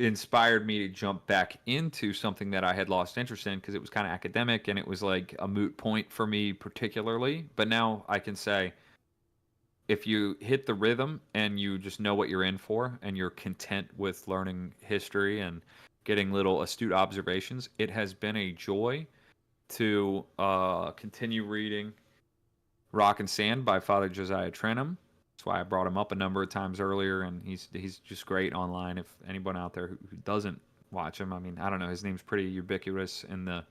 inspired me to jump back into something that I had lost interest in because it was kind of academic and it was like a moot point for me particularly. But now I can say, if you hit the rhythm and you just know what you're in for and you're content with learning history and getting little astute observations, it has been a joy to continue reading Rock and Sand by Father Josiah Trenum. That's why I brought him up a number of times earlier, and he's just great online. If anyone out there who doesn't watch him, I mean, I don't know, his name's pretty ubiquitous in the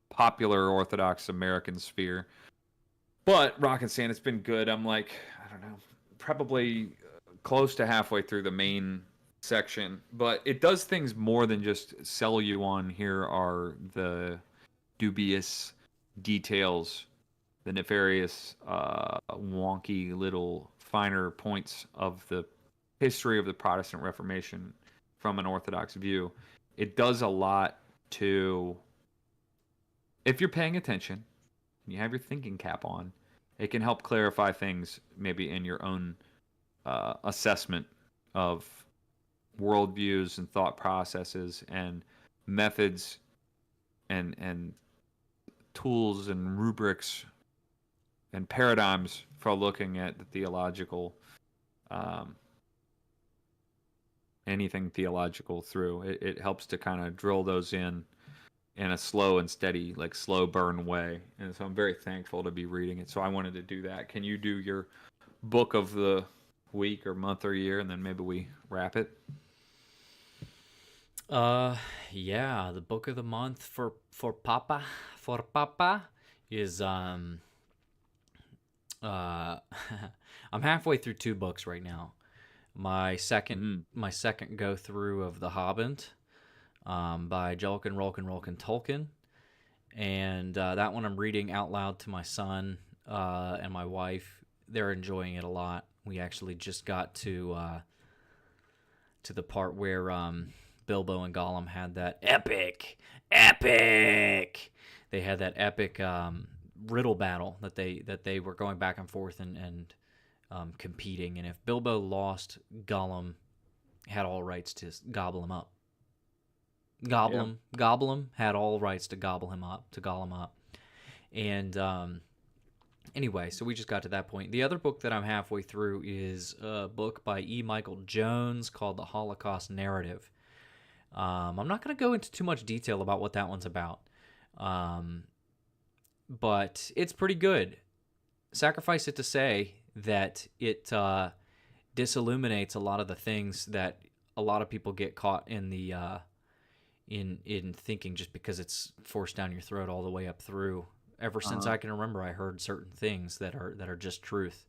popular Orthodox American sphere. But Rock and Sand, it's been good. I'm like, I don't know, probably close to halfway through the main section, but it does things more than just sell you on here are the dubious details, the nefarious, wonky little finer points of the history of the Protestant Reformation from an Orthodox view. It does a lot to, if you're paying attention, and you have your thinking cap on, it can help clarify things maybe in your own assessment of worldviews and thought processes and methods and tools and rubrics and paradigms for looking at the theological, anything theological through. It helps to kind of drill those in a slow and steady, like slow burn way. And so I'm very thankful to be reading it. So I wanted to do that. Can you do your book of the week or month or year, and then maybe we wrap it? Yeah, the book of the month for Papa is I'm halfway through 2 books right now. My second go through of The Hobbit by Julkan Rolkan Tolkien, and that one I'm reading out loud to my son and my wife. They're enjoying it a lot. We actually just got to the part where Bilbo and Gollum had that epic. They had that epic riddle battle that they were going back and forth and competing. And if Bilbo lost, Gollum had all rights to gobble him up. Gollum had all rights to gobble him up, to Gollum up. And anyway, so we just got to that point. The other book that I'm halfway through is a book by E. Michael Jones called The Holocaust Narrative. I'm not going to go into too much detail about what that one's about, but it's pretty good. Sacrifice it to say that it disilluminates a lot of the things that a lot of people get caught in the in thinking just because it's forced down your throat all the way up through. Ever since I can remember, I heard certain things that are just truth.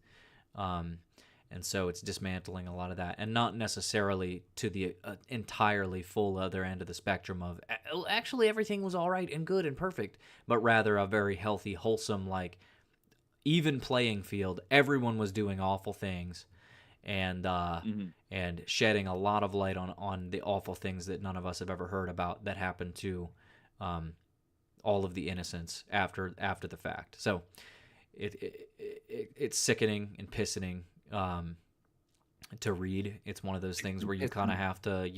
And so it's dismantling a lot of that, and not necessarily to the entirely full other end of the spectrum of actually everything was all right and good and perfect, but rather a very healthy, wholesome, like even playing field. Everyone was doing awful things, and and shedding a lot of light on the awful things that none of us have ever heard about that happened to all of the innocents after the fact. So it's sickening and pissening to read. It's one of those things where you kind of have to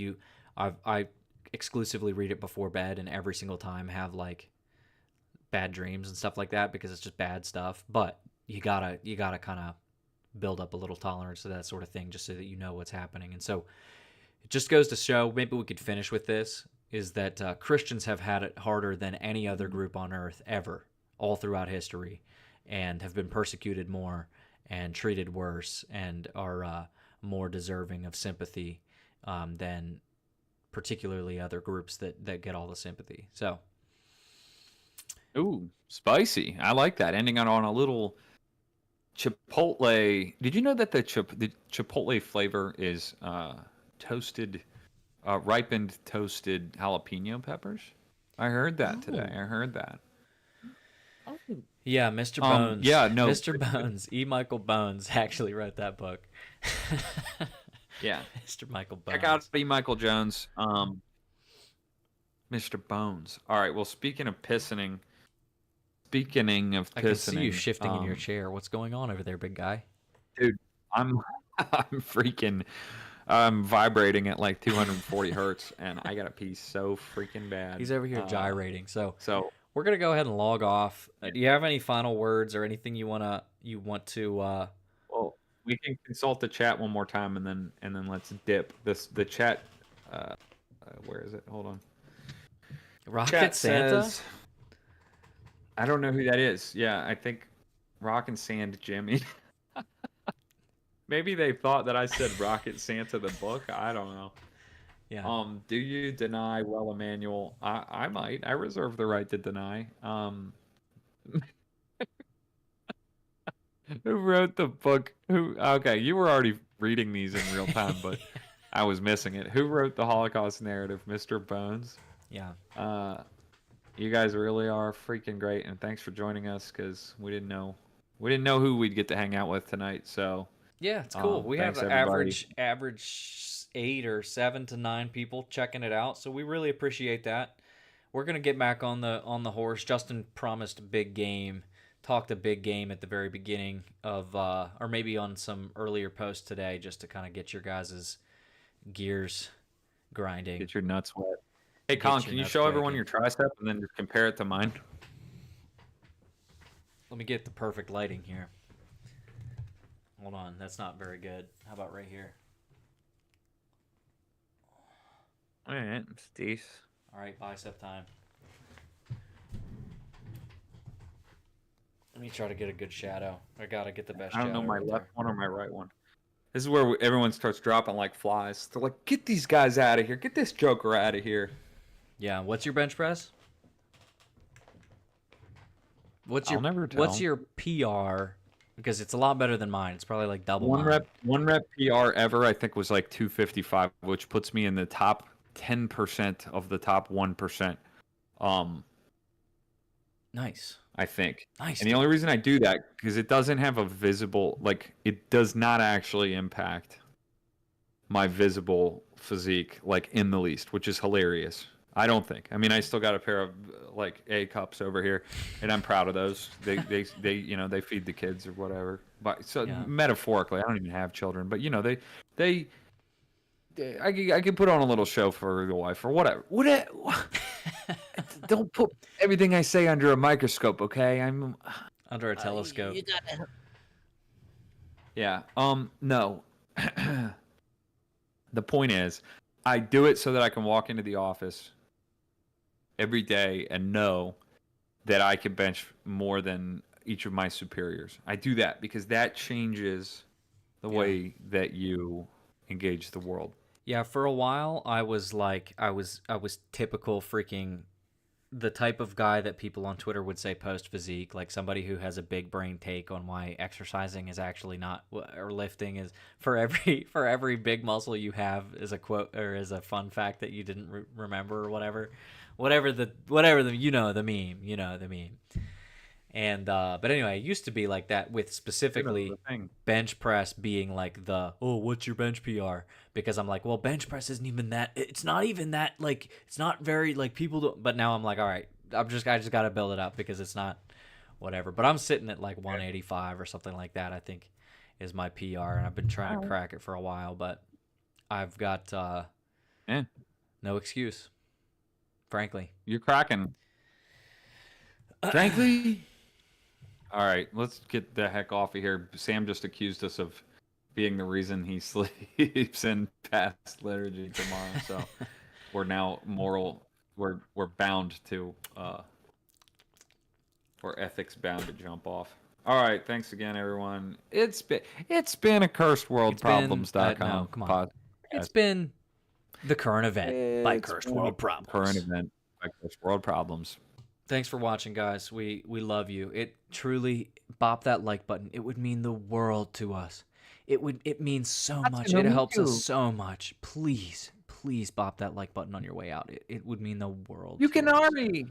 I exclusively read it before bed, and every single time have like bad dreams and stuff like that because it's just bad stuff. But you gotta kind of build up a little tolerance to that sort of thing just so that you know what's happening. And so it just goes to show, maybe we could finish with this, is that Christians have had it harder than any other group on earth ever, all throughout history, and have been persecuted more and treated worse and are more deserving of sympathy than particularly other groups that get all the sympathy. So, ooh, spicy. I like that. Ending on a little chipotle. Did you know that the chipotle flavor is toasted, ripened toasted jalapeno peppers? I heard that today. I heard that. Yeah, Mr. Bones. Yeah, no. Mr. Bones. E. Michael Bones actually wrote that book. Yeah. Mr. Michael Bones. Check out E. Michael Jones. Mr. Bones. All right, well, speaking of pissening, I can see you shifting in your chair. What's going on over there, big guy? Dude, I'm vibrating at like 240 hertz, and I gotta pee so freaking bad. He's over here gyrating. So we're gonna go ahead and log off. Do you have any final words or anything you want to? Well, we can consult the chat one more time, and then let's dip the chat. Where is it? Hold on. Rocket Chat Santa. Says, I don't know who that is. Yeah, I think Rock and Sand Jimmy. Maybe they thought that I said Rocket Santa the book. I don't know. Yeah. Do you deny? Well, Emmanuel, I might. I reserve the right to deny. Who wrote the book? Who? Okay, you were already reading these in real time, but I was missing it. Who wrote the Holocaust narrative? Mr. Bones. Yeah. You guys really are freaking great, and thanks for joining us because we didn't know who we'd get to hang out with tonight. So Yeah, it's cool. We have thanks, an everybody. average 8 or 7 to 9 people checking it out, so we really appreciate that. We're gonna get back on the horse. Justin promised a big game, talked a big game at the very beginning of, or maybe on some earlier posts today, just to kind of get your guys' gears grinding. Get your nuts wet. Hey, Get Colin, your can you nuts show everyone breaking. your tricep and then just compare it to mine? Let me get the perfect lighting here. Hold on, that's not very good. How about right here? All right, Steve. All right, bicep time. Let me try to get a good shadow. I gotta get the best I shadow. don't know my right left there. one or my right one. This is where everyone starts dropping like flies. They're like, "Get these guys out of here! Get this Joker out of here!" Yeah, what's your bench press? What's I'll your never What's tell. your PR? Because it's a lot better than mine. It's probably like double One mine. rep PR ever I think was like 255, which puts me in the top 10% of the top 1%. Nice. I think. Nice. And the only reason I do that because it doesn't have a visible, like, it does not actually impact my visible physique, like, in the least, which is hilarious. I don't think. I mean, I still got a pair of like A cups over here, and I'm proud of those. They they feed the kids or whatever. But so Yeah. metaphorically, I don't even have children, but they I could put on a little show for the wife or whatever. Don't put everything I say under a microscope, okay? I'm Under a telescope. You gotta. yeah. No. The point is, I do it so that I can walk into the office every day and know that I can bench more than each of my superiors. I do that because that changes the way that you engage the world. Yeah, for a while I was like I was typical freaking the type of guy that people on Twitter would say post physique, like somebody who has a big brain take on why exercising is actually not, or lifting is, for every big muscle you have is a quote or is a fun fact that you didn't remember or whatever the meme. And but anyway, it used to be like that with specifically bench press being like what's your bench PR? Because I'm like, well, bench press isn't even that. It's not even that, like, it's not very, like, people don't. But now I'm like, all right, I just got to build it up because it's not whatever. But I'm sitting at like 185 or something like that, I think, is my PR, and I've been trying to crack it for a while, but I've got no excuse, frankly. You're cracking. Frankly. All right, let's get the heck off of here. Sam just accused us of being the reason he sleeps in past liturgy tomorrow. So we're now we're bound to we're ethics bound to jump off. All right, thanks again, everyone. It's been a cursed world problems.com. No, come on. It's been the current event by Cursed World Problems. Current event by Cursed World Problems. Thanks for watching, guys. We love you. It truly, bop that like button. It would mean the world to us. It means so much. It helps us so much. Please bop that like button on your way out. It would mean the world. You can already